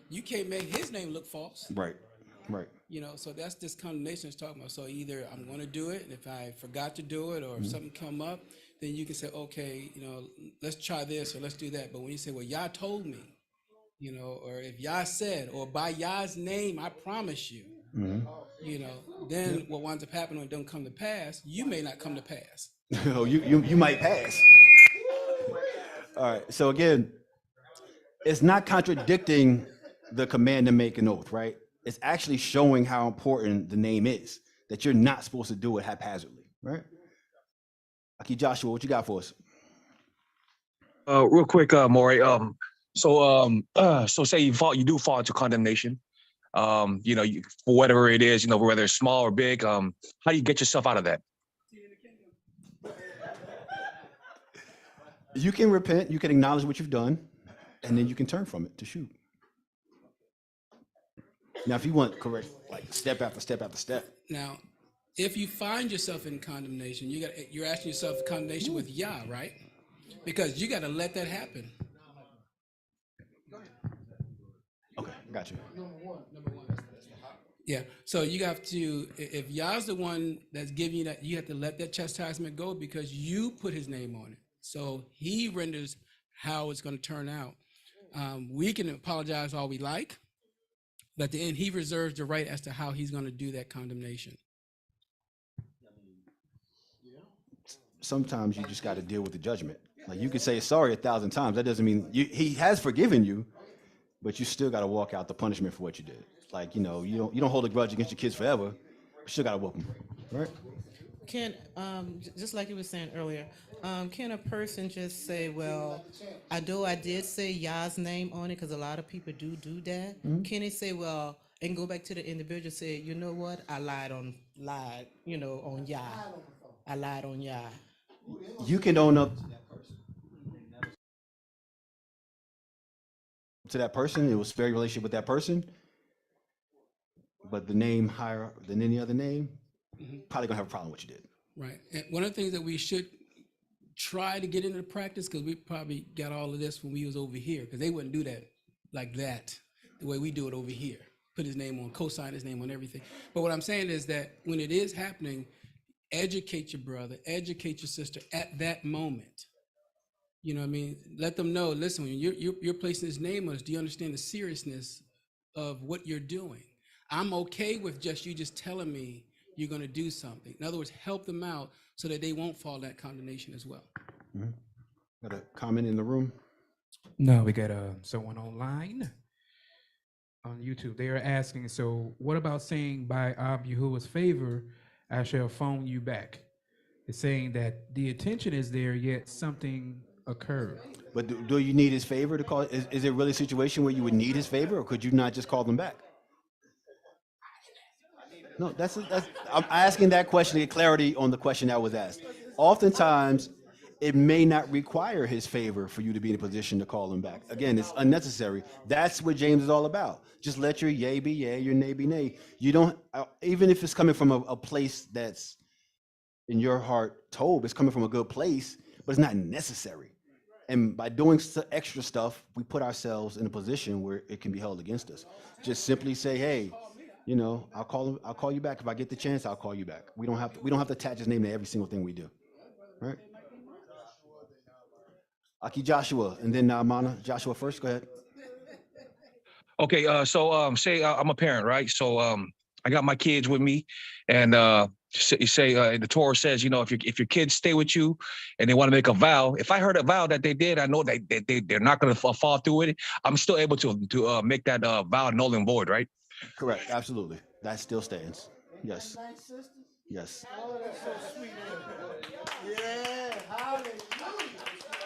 you can't make his name look false. Right. Right. You know, so that's this condemnation is talking about. So either I'm going to do it, and if I forgot to do it, or if something come up, then you can say, okay, you know, let's try this or let's do that. But when you say, well, Yah told me, you know, or if Yah said, or by Yah's name, I promise you, you know, then what winds up happening when it don't come to pass, you may not come to pass. Oh, you might pass. All right. So again, it's not contradicting the command to make an oath, right? It's actually showing how important the name is, that you're not supposed to do it haphazardly, right? Aki Joshua, what you got for us? Real quick, Maury. So say you do fall into condemnation. You know, for whatever it is, you know, whether it's small or big. How do you get yourself out of that? You can repent, you can acknowledge what you've done, and then you can turn from it to shoot. Now, if you want correct, like step after step after step. Now, if you find yourself in condemnation, you're asking yourself condemnation with Yah, right? Because you got to let that happen. Okay, got you. Yeah, so you have to, if Yah's the one that's giving you that, you have to let that chastisement go because you put his name on it. So he renders how it's going to turn out. We can apologize all we like, but at the end, he reserves the right as to how he's going to do that condemnation. Sometimes you just got to deal with the judgment. Like you can say sorry 1,000 times. That doesn't mean he has forgiven you, but you still got to walk out the punishment for what you did. Like, you know, you don't hold a grudge against your kids forever. You still got to whoop them, right? Can, just like you were saying earlier, can a person just say, well, I did say Yah's name on it, because a lot of people do that. Can they say, well, and go back to the individual, say, you know what, I lied on Yah. I lied on Yah. You can own up to that person. It was a spare relationship with that person, but the name higher than any other name, probably gonna have a problem with what you did. Right. And one of the things that we should try to get into practice, because we probably got all of this when we was over here, because they wouldn't do that like that the way we do it over here. Put his name on, co-sign his name on everything. But what I'm saying is that when it is happening, educate your brother, educate your sister at that moment. You know what I mean? Let them know, listen, when you're placing his name on us, do you understand the seriousness of what you're doing? I'm okay with you just telling me you're going to do something. In other words, help them out so that they won't fall that condemnation as well. Got a comment in the room? No, we got someone online on YouTube. They are asking, so what about saying by Yahuwah's favor, I shall phone you back? It's saying that the attention is there, yet something occurred. But do you need his favor to call? Is it really a situation where you would need his favor, or could you not just call them back? No, I'm asking that question to get clarity on the question that was asked. Oftentimes, it may not require his favor for you to be in a position to call him back. Again, it's unnecessary. That's what James is all about. Just let your yea be yea, your nay be nay. You don't, even if it's coming from a place that's in your heart told, it's coming from a good place, but it's not necessary. And by doing extra stuff, we put ourselves in a position where it can be held against us. Just simply say, hey, you know, I'll call you back. If I get the chance, I'll call you back. We don't have to attach his name to every single thing we do. Right? Aki Joshua, and then Mana. Joshua first, go ahead. Okay, say I'm a parent, right? So I got my kids with me, and you say the Torah says, you know, if your kids stay with you and they want to make a vow, if I heard a vow that they did, I know that they're not going to fall through with it. I'm still able to make that vow null and void, right? Correct, absolutely. That still stands. Yes. Yes.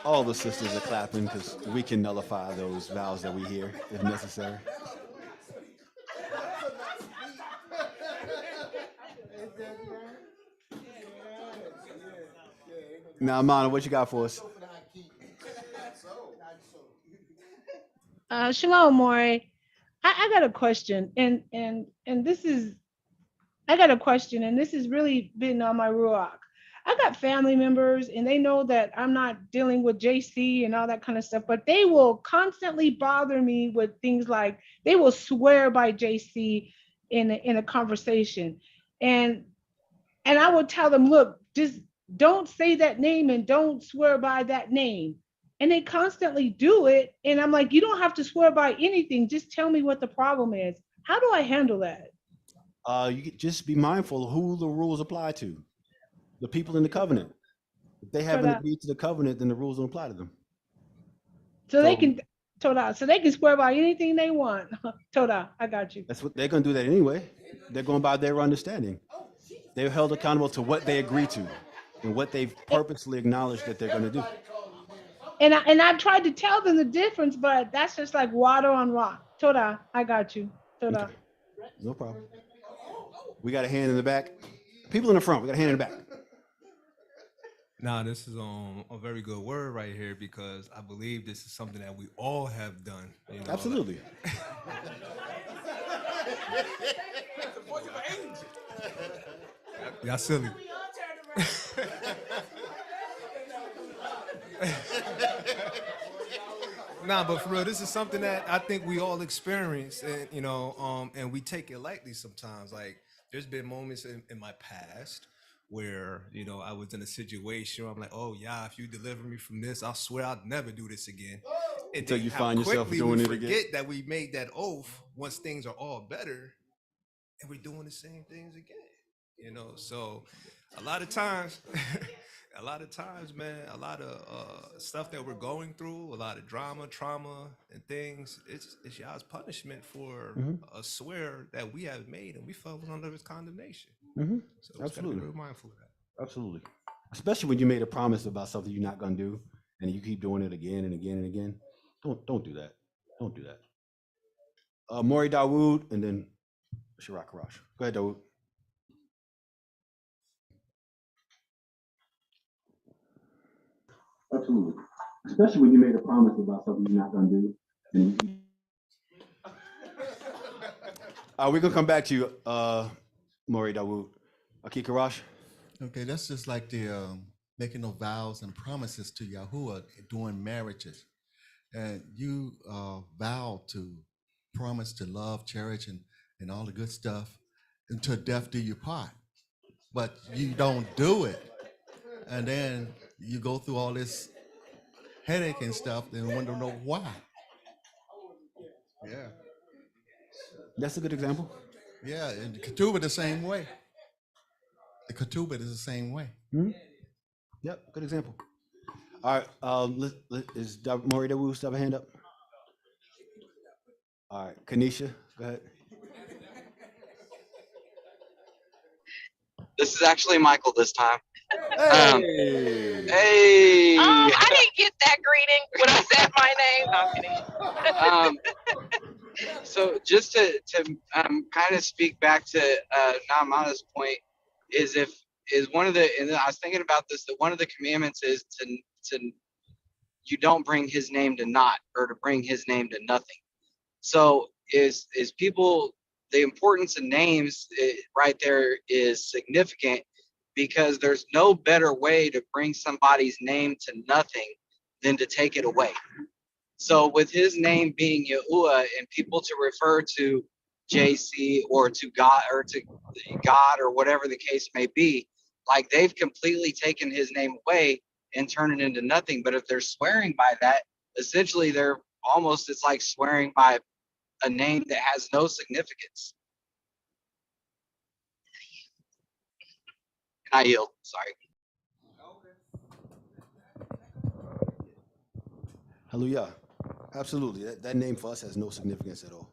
All the sisters are clapping because we can nullify those vows that we hear if necessary. Now, Amana, what you got for us? Shalom, Maury. I got a question, and this is I got a question, and this has really been on my ruach. I got family members, and they know that I'm not dealing with JC and all that kind of stuff, but they will constantly bother me with things like they will swear by JC in a conversation, and I would tell them, look, just don't say that name and don't swear by that name. And they constantly do it. And I'm like, you don't have to swear by anything. Just tell me what the problem is. How do I handle that? You just be mindful of who the rules apply to. The people in the covenant. If they haven't Toda. agreed to the covenant, then the rules don't apply to them. So they can Toda. So they can swear by anything they want. Toda, I got you. That's what they're going to do that anyway. They're going by their understanding. They're held accountable to what they agree to and what they've purposely acknowledged that they're going to do. And I tried to tell them the difference, but that's just like water on rock. Toda, I got you. Toda. Okay. No problem. We got a hand in the back. People in the front, we got a hand in the back. Now, this is a very good word right here because I believe this is something that we all have done. You know, absolutely. Y'all silly. Nah, but for real, this is something that I think we all experience, and and we take it lightly sometimes. Like, there's been moments in my past where I was in a situation where I'm like, oh yeah, if you deliver me from this, I swear I'll never do this again. Until you find yourself doing it again. Forget that we made that oath once things are all better, and we're doing the same things again. So a lot of times. Man, a lot of stuff that we're going through, a lot of drama, trauma, and things. It's y'all's punishment for a swear that we have made, and we fell under His condemnation. So absolutely, be mindful of that. Absolutely, especially when you made a promise about something you're not going to do, and you keep doing it again and again and again. Don't do that. Don't do that. Maury Dawood, and then Sharat Miyka'al. Go ahead, Dawood. Absolutely. Especially when you made a promise about something you're not going to do. We're going to come back to you, Maury Dawood. Akika Rosh. Okay, that's just like the making of vows and promises to Yahuah during marriages. And you vow to promise to love, cherish, and all the good stuff until death do you part. But you don't do it. And then you go through all this headache and stuff and wonder why. Yeah. That's a good example. Yeah, and the ketubah the same way. The ketubah is the same way. Mm-hmm. Yep, good example. All right, is Maury Dawood still have a hand up? All right, Kanisha, go ahead. This is actually Michael this time. Hey. Hey. I didn't get that greeting when I said my name. No, I'm kidding. So just to kind of speak back to Namana's point is one of the, and I was thinking about this, that one of the commandments is to you don't bring his name to naught, or to bring his name to nothing. So is people, the importance of names right there is significant, because there's no better way to bring somebody's name to nothing than to take it away. So with his name being Yahuah, and people to refer to JC or to God or whatever the case may be, like they've completely taken his name away and turned it into nothing. But if they're swearing by that, essentially it's like swearing by a name that has no significance. I yield. Sorry. Hallelujah. Absolutely. That name for us has no significance at all.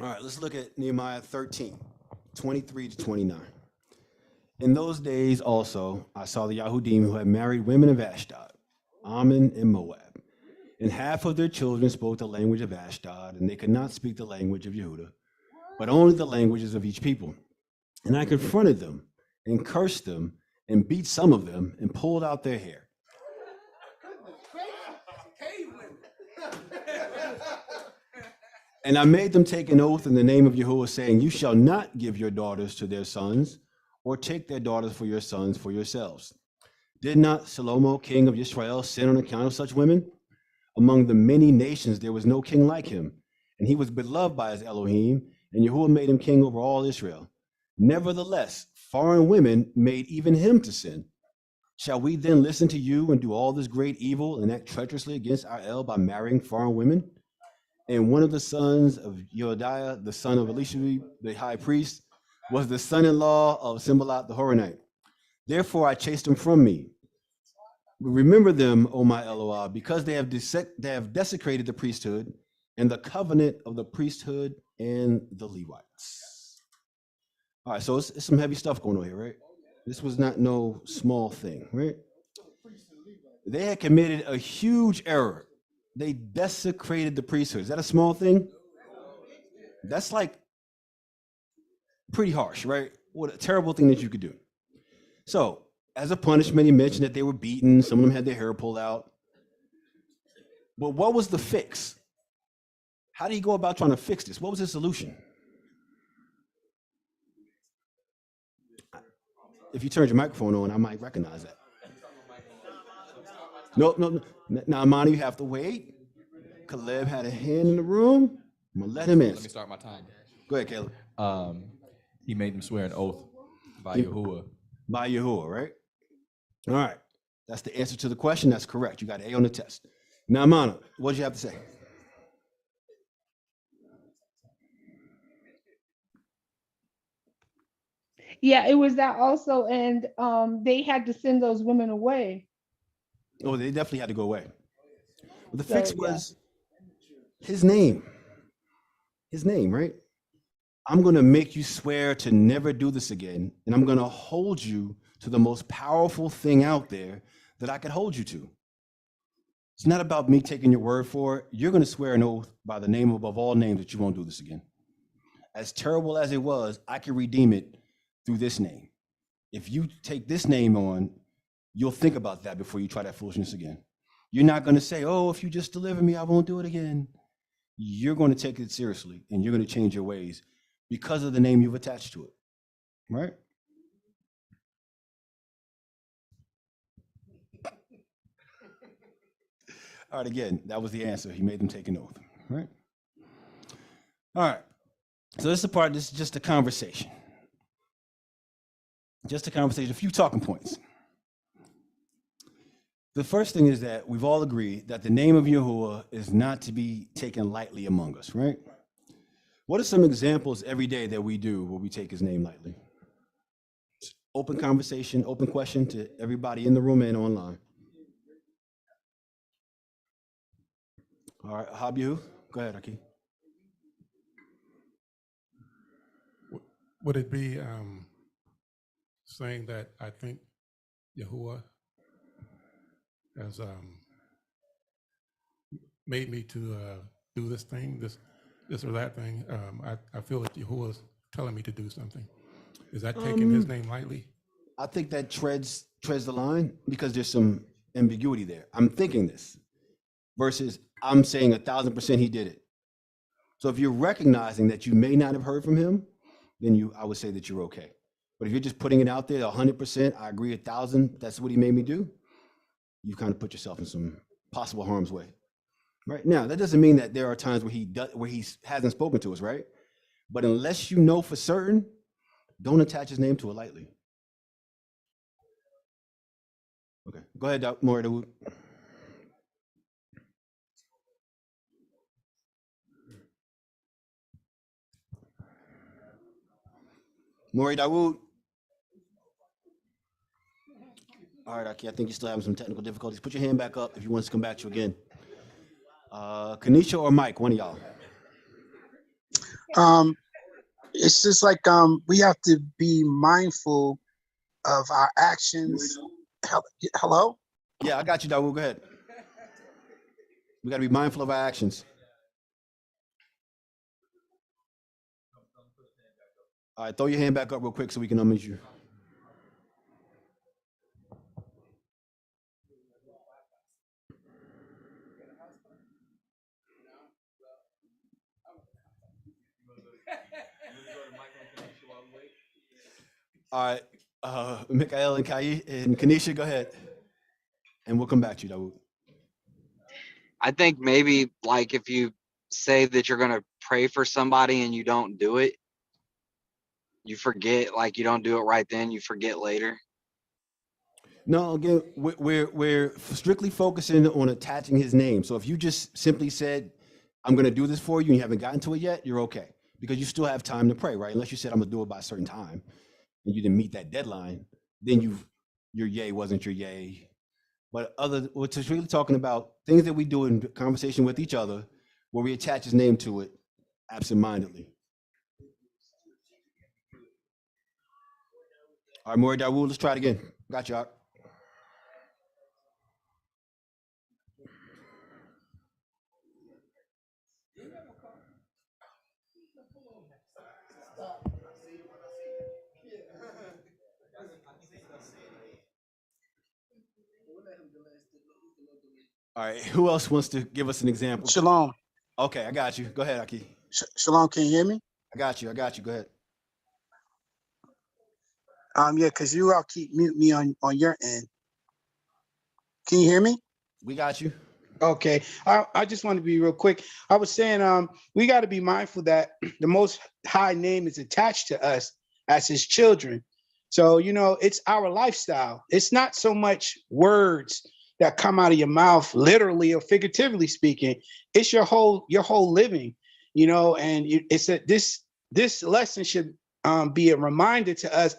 All right, let's look at Nehemiah 13, 23 to 29. In those days also, I saw the Yahudim who had married women of Ashdod, Ammon, and Moab. And half of their children spoke the language of Ashdod, and they could not speak the language of Yehudah, but only the languages of each people. And I confronted them and cursed them and beat some of them and pulled out their hair. And I made them take an oath in the name of Yahuah, saying, you shall not give your daughters to their sons, or take their daughters for your sons for yourselves. Did not Shlomo, king of Israel, sin on account of such women? Among the many nations there was no king like him, and he was beloved by his Elohim, and Yahuah made him king over all Israel. Nevertheless, foreign women made even him to sin. Shall we then listen to you and do all this great evil and act treacherously against our El by marrying foreign women? And one of the sons of Yoadiah, the son of Elishib, the high priest, was the son-in-law of Simbalat the Horonite. Therefore I chased them from me. Remember them, O my Eloah, because they have desecrated the priesthood and the covenant of the priesthood and the Levites. All right, so it's some heavy stuff going on here, right? This was not no small thing, right? They had committed a huge error. They desecrated the priesthood. Is that a small thing? That's like pretty harsh, right? What a terrible thing that you could do. So, as a punishment, he mentioned that they were beaten. Some of them had their hair pulled out. But what was the fix? How did he go about trying to fix this? What was his solution? If you turned your microphone on, I might recognize that. No. Now, Amani, you have to wait. Caleb had a hand in the room. I'm going to let him in. Let me start my time. Go ahead, Caleb. He made them swear an oath by Yahuah. By Yahuah, right? All right. That's the answer to the question. That's correct. You got an A on the test. Now, Amana, what did you have to say? Yeah, it was that also, and they had to send those women away. Oh, they definitely had to go away. But the So, fix was his name. His name, right? I'm going to make you swear to never do this again, and I'm going to hold you to the most powerful thing out there that I could hold you to. It's not about me taking your word for it. You're going to swear an oath by the name above all names that you won't do this again. As terrible as it was, I can redeem it through this name. If you take this name on, you'll think about that before you try that foolishness again. You're not going to say, oh, if you just deliver me, I won't do it again. You're going to take it seriously, and you're going to change your ways because of the name you've attached to it, right? All right, again, that was the answer. He made them take an oath, right? All right, so this is just a conversation. Just a conversation, a few talking points. The first thing is that we've all agreed that the name of Yahuah is not to be taken lightly among us, right? What are some examples every day that we do where we take his name lightly? Open conversation, open question to everybody in the room and online. All right, Habihu, go ahead, Aki. Would it be saying that I think Yahuah has made me to do this thing, this or that thing? I feel that Yahuah is telling me to do something. Is that taking his name lightly? I think that treads the line because there's some ambiguity there. I'm thinking this versus I'm saying 1,000% he did it. So if you're recognizing that you may not have heard from him, then I would say that you're okay. But if you're just putting it out there 100%, I agree 1,000, that's what he made me do, you kind of put yourself in some possible harm's way. Right now, that doesn't mean that there are times where he hasn't spoken to us, right? But unless you know for certain, don't attach his name to it lightly. Okay, go ahead, Maury Dawood. Maury Dawood. All right, Aki, I think you're still having some technical difficulties. Put your hand back up if you want us to come back to you again. Kanisha or Mike, one of y'all. It's just like we have to be mindful of our actions. Hello? Yeah, I got you, Dawood. Go ahead. We got to be mindful of our actions. All right, throw your hand back up real quick so we can unmute you. All right, Miyka'al and Kai and Kanisha, go ahead, and we'll come back to you, Dawood. I think maybe like if you say that you're gonna pray for somebody and you don't do it, you forget, like you don't do it right then, you forget later. No, again, we're strictly focusing on attaching his name. So if you just simply said, "I'm going to do this for you," and you haven't gotten to it yet, you're okay because you still have time to pray, right? Unless you said, "I'm going to do it by a certain time," and you didn't meet that deadline, then your yay wasn't your yay. But we're just really talking about things that we do in conversation with each other, where we attach his name to it, absentmindedly. All right, Maury Dawood, let's try it again. Got you. All right, who else wants to give us an example? Shalom. Okay, I got you. Go ahead, Aki. Shalom, can you hear me? I got you. Go ahead. Yeah, because you all keep mute me on your end. Can you hear me? We got you. Okay. I just want to be real quick. I was saying we got to be mindful that the Most High name is attached to us as his children. So, it's our lifestyle. It's not so much words that come out of your mouth, literally or figuratively speaking. It's your whole living, and it's that this lesson should be a reminder to us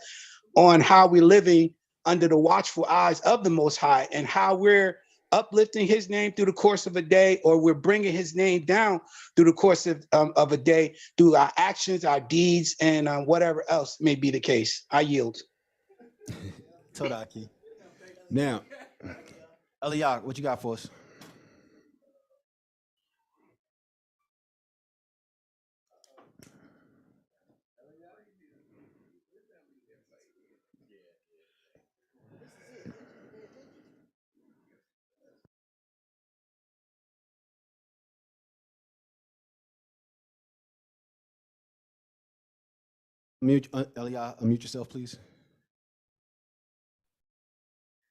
on how we're living under the watchful eyes of the Most High and how we're uplifting his name through the course of a day, or we're bringing his name down through the course of a day through our actions, our deeds, and whatever else may be the case. I yield. Todaki. Now, Eliyak, what you got for us? Eliyak, unmute yourself, please.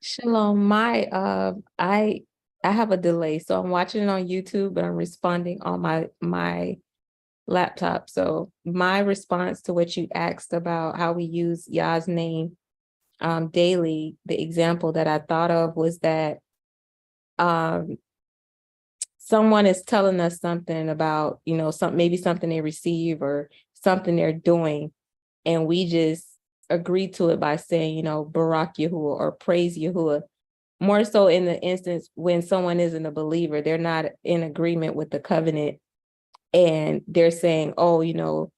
Shalom, I have a delay, so I'm watching it on YouTube, but I'm responding on my laptop. So my response to what you asked about how we use Yah's name daily, the example that I thought of was that someone is telling us something about, maybe something they receive or something they're doing, and we just agree to it by saying, Barak Yahuah or praise Yahuah. More so in the instance when someone isn't a believer, they're not in agreement with the covenant, and they're saying, oh,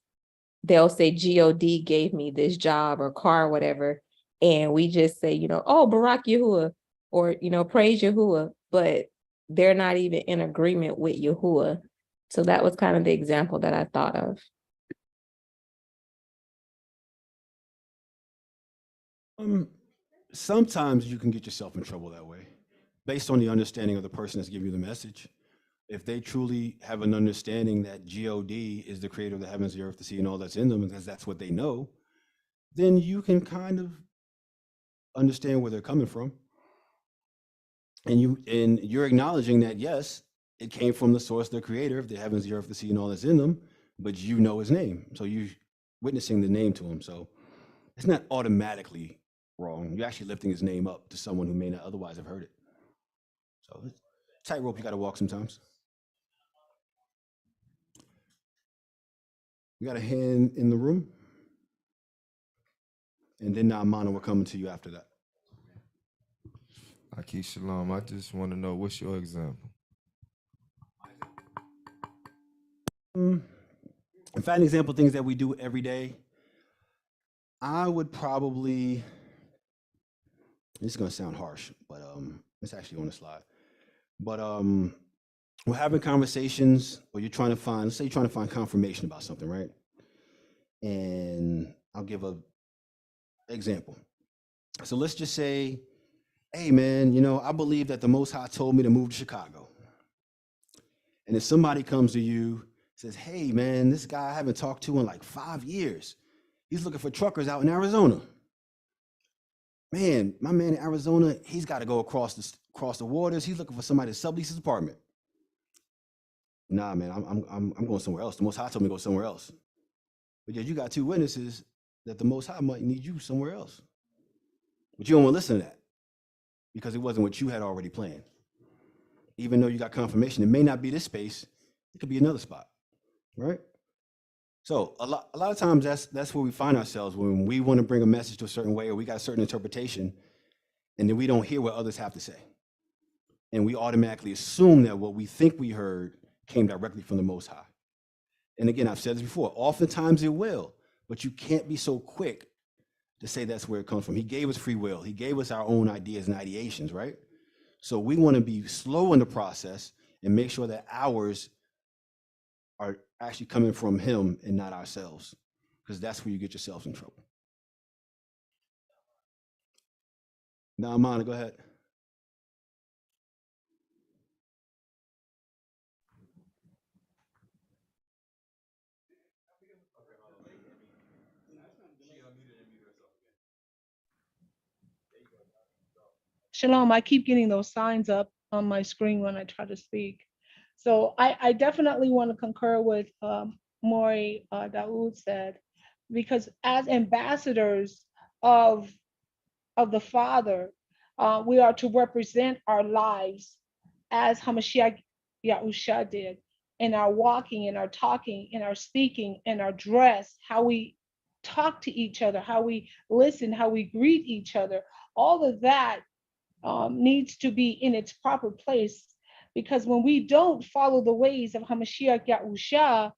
they'll say God gave me this job or car or whatever, and we just say, oh, Barak Yahuah, or praise Yahuah, but they're not even in agreement with Yahuah. So that was kind of the example that I thought of. Sometimes you can get yourself in trouble that way, based on the understanding of the person that's giving you the message. If they truly have an understanding that God is the creator of the heavens, the earth, the sea, and all that's in them, because that's what they know, then you can kind of understand where they're coming from. And you're acknowledging that, yes, it came from the source, the creator of the heavens, the earth, the sea, and all that's in them, but you know his name. So you're witnessing the name to him. So it's not automatically wrong. You're actually lifting his name up to someone who may not otherwise have heard it. So it's tightrope you got to walk sometimes. We got a hand in the room. And then Naaman will come to you after that. Aki Shalom, I just want to know, what's your example? In fact, an example of things that we do every day, I would probably, this is gonna sound harsh, but it's actually on the slide. But we're having conversations, or you're trying to find, let's say you're trying to find confirmation about something, right? And I'll give a example. So let's just say, hey man, you know, I believe that the Most High told me to move to Chicago. And if somebody comes to you, says, hey man, this guy I haven't talked to in like 5 years, he's looking for truckers out in Arizona. Man, my man in Arizona, he's got to go across the waters. He's looking for somebody to sublease his apartment. Nah, man, I'm going somewhere else. The Most High told me to go somewhere else. But yet you got 2 witnesses that the Most High might need you somewhere else. But you don't want to listen to that because it wasn't what you had already planned. Even though you got confirmation, it may not be this space. It could be another spot, right? So a lot of times that's where we find ourselves when we want to bring a message to a certain way, or we got a certain interpretation, and then we don't hear what others have to say. And we automatically assume that what we think we heard came directly from the Most High. And again, I've said this before, oftentimes it will, but you can't be so quick to say that's where it comes from. He gave us free will. He gave us our own ideas and ideations, right? So we want to be slow in the process and make sure that ours are actually coming from him and not ourselves, because that's where you get yourselves in trouble. Now, Amanda, go ahead. Shalom, I keep getting those signs up on my screen when I try to speak. So I definitely want to concur with Maury Daoud said, because as ambassadors of the Father, we are to represent our lives as Hamashiach Yahusha did, in our walking, in our talking, in our speaking, in our dress, how we talk to each other, how we listen, how we greet each other. All of that needs to be in its proper place, because when we don't follow the ways of Hamashiach Yahusha,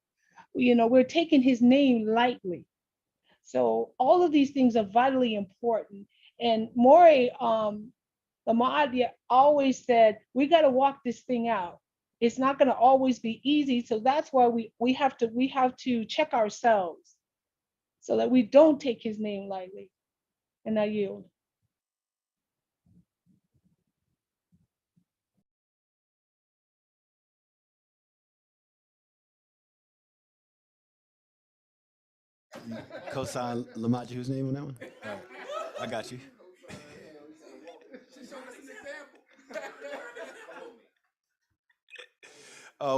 you know, we're taking his name lightly. So all of these things are vitally important. And Maury Lamadyahu always said, we got to walk this thing out. It's not going to always be easy. So that's why we have to check ourselves so that we don't take his name lightly. And I yield. Co-sign Lamadyahu's name on that one? All right. I got you.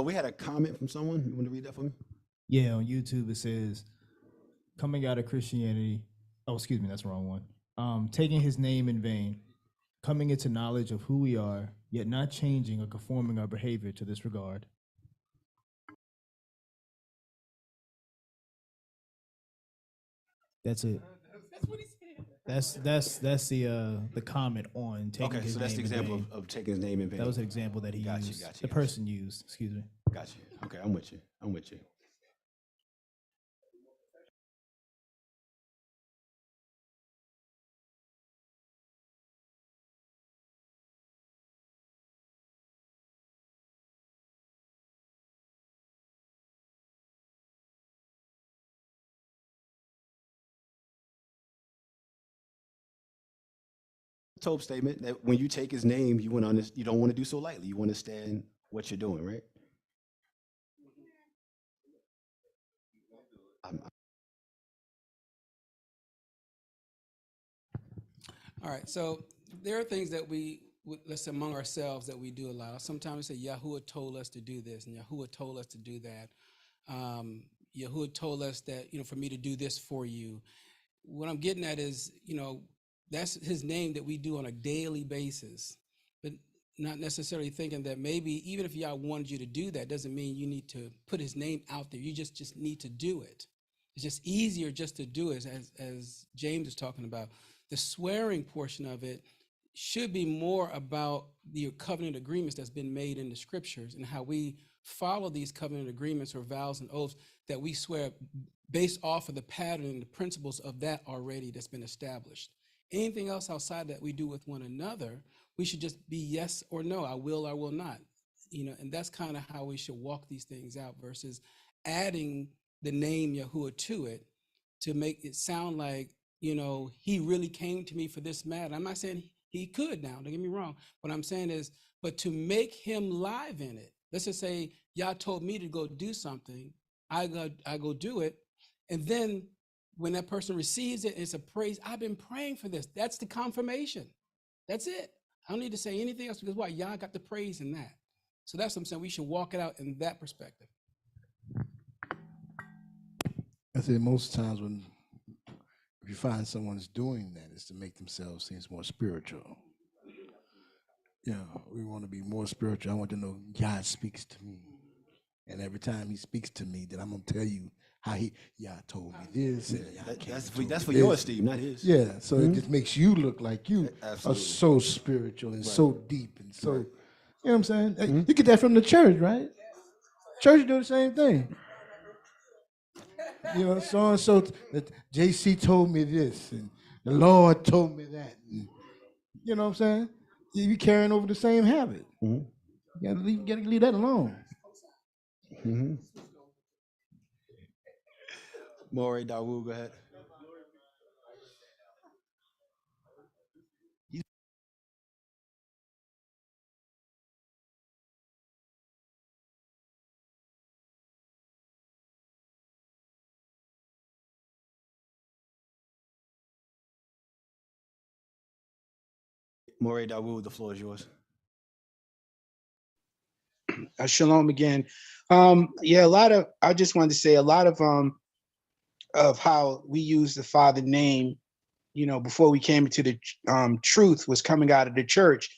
We had a comment from someone. You want to read that for me? Yeah, on YouTube it says, coming out of Christianity. Oh, excuse me, that's the wrong one. Taking his name in vain, coming into knowledge of who we are, yet not changing or conforming our behavior to this regard. That's it. That's what he said. That's the comment on taking Okay, his so that's the name in example vain. of taking his name in vain. That was an example that he used. The person used. Excuse me. Got you. Okay, I'm with you. I'm with you. Tope statement that when you take his name, you don't want to do so lightly. You understand what you're doing, right? All right, so there are things that let's say among ourselves that we do a lot. Sometimes we say Yahuah told us to do this, and Yahuah told us to do that. Yahuah told us that, you know, for me to do this for you. What I'm getting at is, you know, that's his name that we do on a daily basis, but not necessarily thinking that maybe even if Yah wanted you to do that, doesn't mean you need to put his name out there. You just need to do it. It's just easier just to do it, as James is talking about. The swearing portion of it, should be more about the covenant agreements that's been made in the scriptures and how we follow these covenant agreements or vows and oaths that we swear based off of the pattern and the principles of that already that's been established. Anything else outside that we do with one another, we should just be yes or no, I will or will not. And that's kind of how we should walk these things out versus adding the name Yahuah to it to make it sound like, he really came to me for this matter. I'm not saying he could now, don't get me wrong. What I'm saying is, but to make him live in it, let's just say Yah told me to go do something, I go do it. And then when that person receives it, it's a praise. I've been praying for this. That's the confirmation. That's it. I don't need to say anything else because why? Yah got the praise in that. So that's what I'm saying. We should walk it out in that perspective. I say most times if you find someone's doing that, it's to make themselves seem more spiritual. We want to be more spiritual. I want to know God speaks to me. And every time he speaks to me, then I'm going to tell you how Yah told me this. And That's for your esteem, not his. Yeah, so it just makes you look like you are so spiritual and so deep and so, you know what I'm saying? You get that from the church, right? Church do the same thing. So that JC told me this, and the Lord told me that. And, you know what I'm saying? You carrying over the same habit. You gotta leave that alone. Morey Dawu, go ahead. Morey Dawu, the floor is yours. Shalom again. I just wanted to say a lot of how we use the Father name, before we came into the truth was coming out of the church.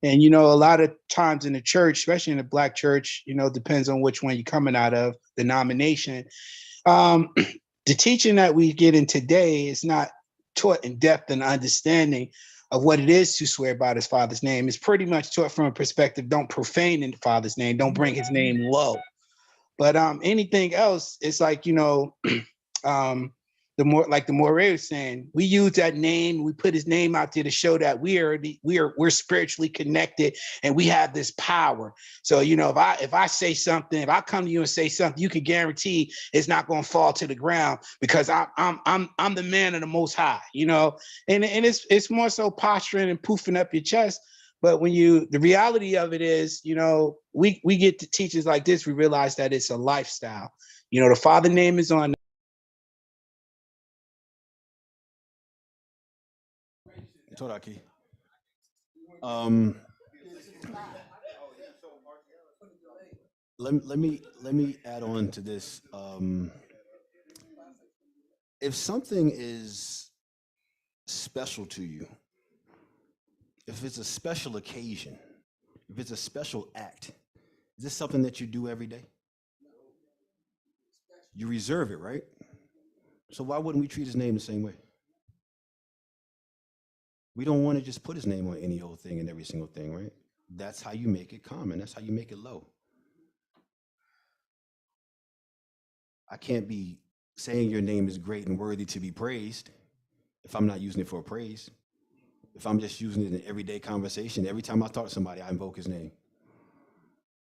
And, a lot of times in the church, especially in the Black church, depends on which one you're coming out of, denomination. The teaching that we get in today is not taught in depth and understanding of what it is to swear by his Father's name. It's pretty much taught from a perspective, don't profane in the Father's name, don't bring his name low. But anything else, it's like, the more Ray was saying, we use that name, we put his name out there to show that we're spiritually connected and we have this power. So, if I say something, if I come to you and say something, you can guarantee it's not going to fall to the ground because I'm the man of the Most High, and it's more so posturing and poofing up your chest. But the reality of it is, we get to teachings like this, we realize that it's a lifestyle. The Father name is on. Toraki. Let me add on to this. If something is special to you, if it's a special occasion, if it's a special act, is this something that you do every day? You reserve it, right? So why wouldn't we treat his name the same way? We don't want to just put his name on any old thing and every single thing, right? That's how you make it common. That's how you make it low. I can't be saying your name is great and worthy to be praised if I'm not using it for praise. If I'm just using it in everyday conversation, every time I talk to somebody, I invoke his name.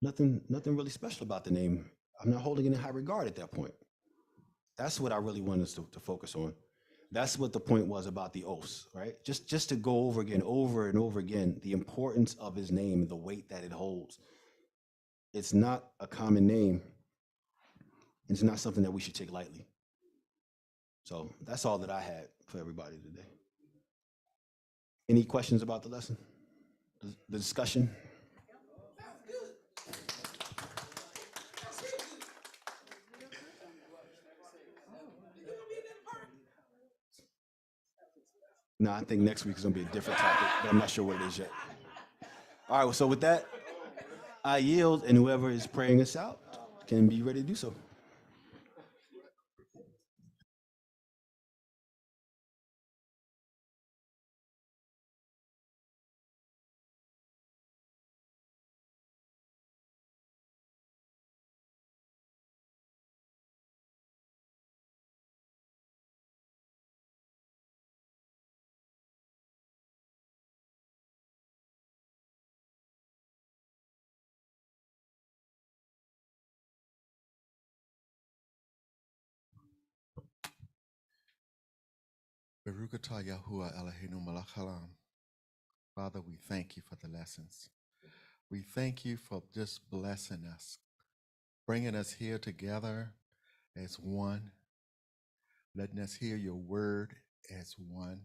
Nothing really special about the name. I'm not holding it in high regard at that point. That's what I really want us to focus on. That's what the point was about the oaths, right? Just to go over and over again, the importance of his name and the weight that it holds. It's not a common name. It's not something that we should take lightly. So that's all that I had for everybody today. Any questions about the lesson? The discussion? No, I think next week is going to be a different topic, but I'm not sure what it is yet. All right, well, so with that, I yield, and whoever is praying us out can be ready to do so. Baruch atah Yahuah Eloheinu melech haolam. Father, we thank you for the lessons. We thank you for just blessing us, bringing us here together as one, letting us hear your word as one,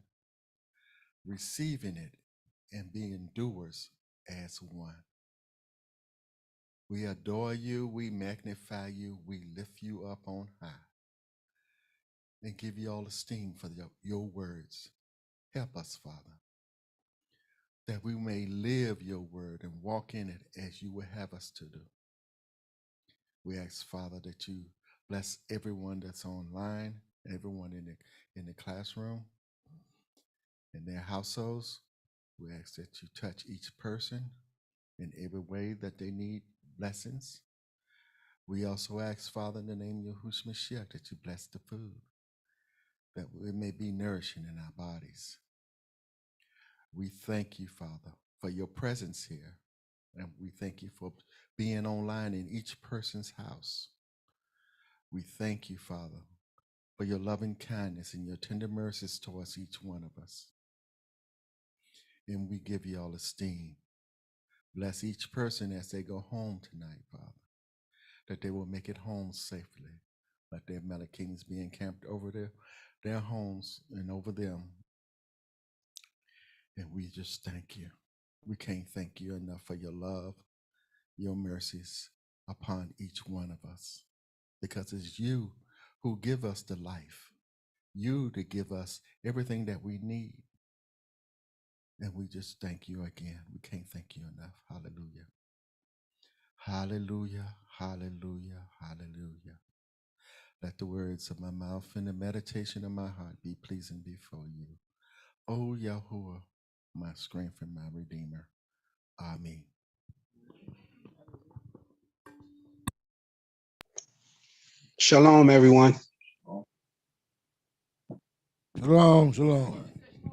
receiving it and being doers as one. We adore you, we magnify you, we lift you up on high, and give you all esteem for your words. Help us, Father, that we may live your word and walk in it as you would have us to do. We ask, Father, that you bless everyone that's online, everyone in the classroom, in their households. We ask that you touch each person in every way that they need blessings. We also ask, Father, in the name of Yahushua Mashiach, that you bless the food, that it may be nourishing in our bodies. We thank you, Father, for your presence here. And we thank you for being online in each person's house. We thank you, Father, for your loving kindness and your tender mercies towards each one of us. And we give you all esteem. Bless each person as they go home tonight, Father, that they will make it home safely. Let their Melechings be encamped over their homes and over them. And we just thank you. We can't thank you enough for your love, your mercies upon each one of us, because it's you who give us the life, you to give us everything that we need. And we just thank you again. We can't thank you enough. Hallelujah. Hallelujah, hallelujah, hallelujah. Let the words of my mouth and the meditation of my heart be pleasing before you. O Yahuwah, my strength and my redeemer. Amen. Shalom, everyone. Shalom, shalom.